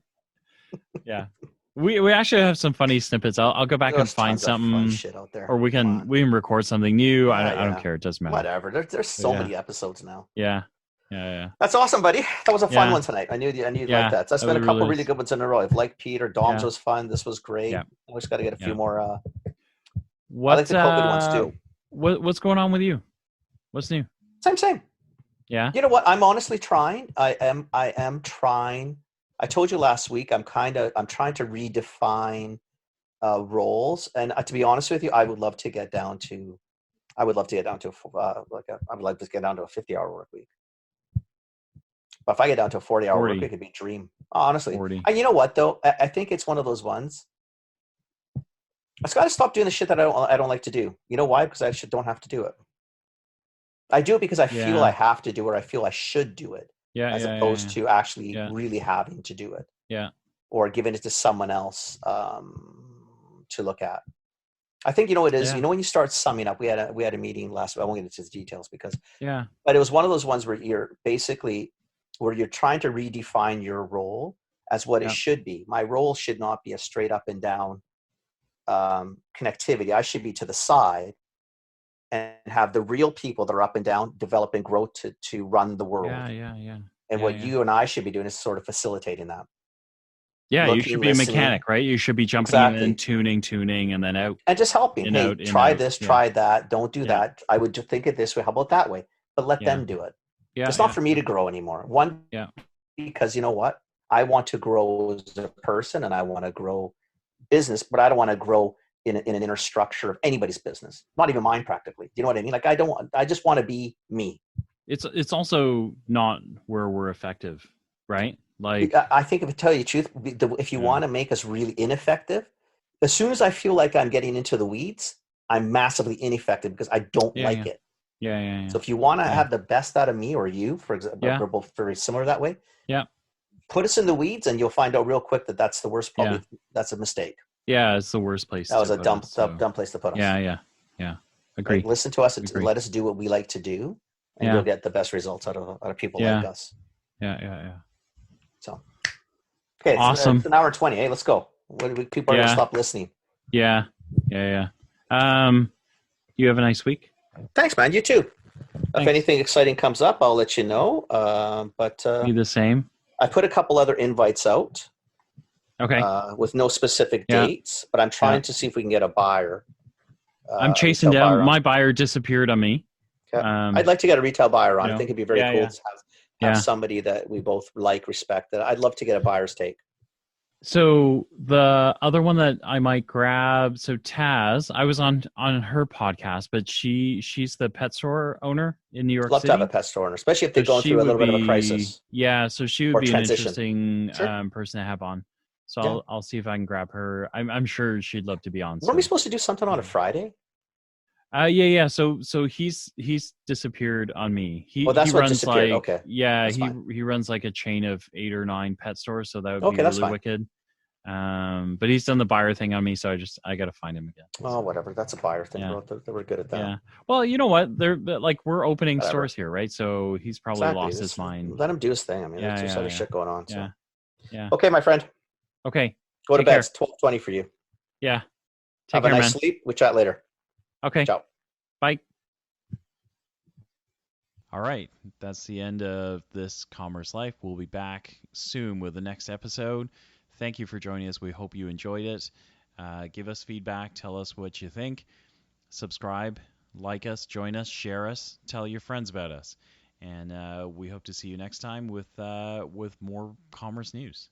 Yeah. We actually have some funny snippets. I'll go back and find something, shit out there. Or we can record something new. I don't care. It doesn't matter. Whatever. There's so many episodes now. Yeah. That's awesome, buddy. That was a fun one tonight. I knew you'd like that. So that's been a couple really good ones in a row. I've liked Peter. Dom's was fun. This was great. Yeah. I just got to get a few more. I like the COVID ones too. What's going on with you? What's new? Same. Yeah. You know what? I'm honestly trying. I am trying. I told you last week, I'm trying to redefine roles. And to be honest with you, I would love to get down to I would love to get down to I would like to get down to a 50-hour work week. But if I get down to a 40-hour work 40. week, it'd be a dream. Honestly. 40. And you know what though? I think it's one of those ones. I just got to stop doing the shit that I don't like to do. You know why? Because I don't have to do it. I do it because I feel I have to do it, or I feel I should do it, as opposed to actually really having to do it. Yeah. Or giving it to someone else to look at. I think you know what it is. You know, when you start summing up, we had a meeting last week. I won't get into the details but it was one of those ones where you're trying to redefine your role as what it should be. My role should not be a straight up and down connectivity. I should be to the side and have the real people that are up and down develop and grow to run the world. And what you and I should be doing is sort of facilitating that. Yeah, you should be a mechanic, right? You should be jumping in, tuning, and then out. And just helping. Hey, try this, try that. Don't do that. I would just think it this way. How about that way? But let them do it. Yeah, it's not for me to grow anymore. Because you know what? I want to grow as a person and I want to grow business, but I don't want to grow in an inner structure of anybody's business. Not even mine practically. Do you know what I mean? Like I just want to be me. It's also not where we're effective, right? Like I think, if I tell you the truth, if you want to make us really ineffective, as soon as I feel like I'm getting into the weeds, I'm massively ineffective because I don't like it. Yeah. So if you want to have the best out of me or you, for example, we're both very similar that way. Yeah. Put us in the weeds, and you'll find out real quick that that's the worst. Probably that's a mistake. Yeah, it's the worst place. That was a dumb place to put us. Yeah. Agree. Like, listen to us and let us do what we like to do, and you'll get the best results out of people like us. Yeah. So, okay, awesome. It's an hour and 20. Hey, let's go. People are gonna stop listening. Yeah. You have a nice week. Thanks, man. You too. Thanks. If anything exciting comes up, I'll let you know. But be the same. I put a couple other invites out. Okay. With no specific dates, but I'm trying to see if we can get a buyer. I'm chasing down. My buyer disappeared on me. Okay. I'd like to get a retail buyer on. I think it'd be very cool to have somebody that we both like, respect. That I'd love to get a buyer's take. So the other one that I might grab, so Taz, I was on her podcast, but she's the pet store owner in New York City. Love to have a pet store owner, especially if they're going through a little bit of a crisis. Yeah, so she would be an interesting person to have on. So I'll see if I can grab her. I'm sure she'd love to be on. Weren't we supposed to do something on a Friday? Yeah. So he's disappeared on me. That's he what runs disappeared. Like, okay. Yeah, he runs like a chain of 8 or 9 pet stores, so that would be really wicked. But he's done the buyer thing on me, so I got to find him again. Oh, whatever. That's a buyer thing. Yeah. They were good at that. Yeah. Well, you know what? We're opening stores here, right? So he's probably lost his mind. Let him do his thing. I mean, there's just other shit going on. So. Yeah. Okay, my friend. Okay. Go to bed. It's 12:20 for you. Yeah. Have a nice sleep. We'll chat later. Okay. Ciao. Bye. All right. That's the end of this Commerce Life. We'll be back soon with the next episode. Thank you for joining us. We hope you enjoyed it. Give us feedback. Tell us what you think. Subscribe, like us, join us, share us, tell your friends about us. And we hope to see you next time with more commerce news.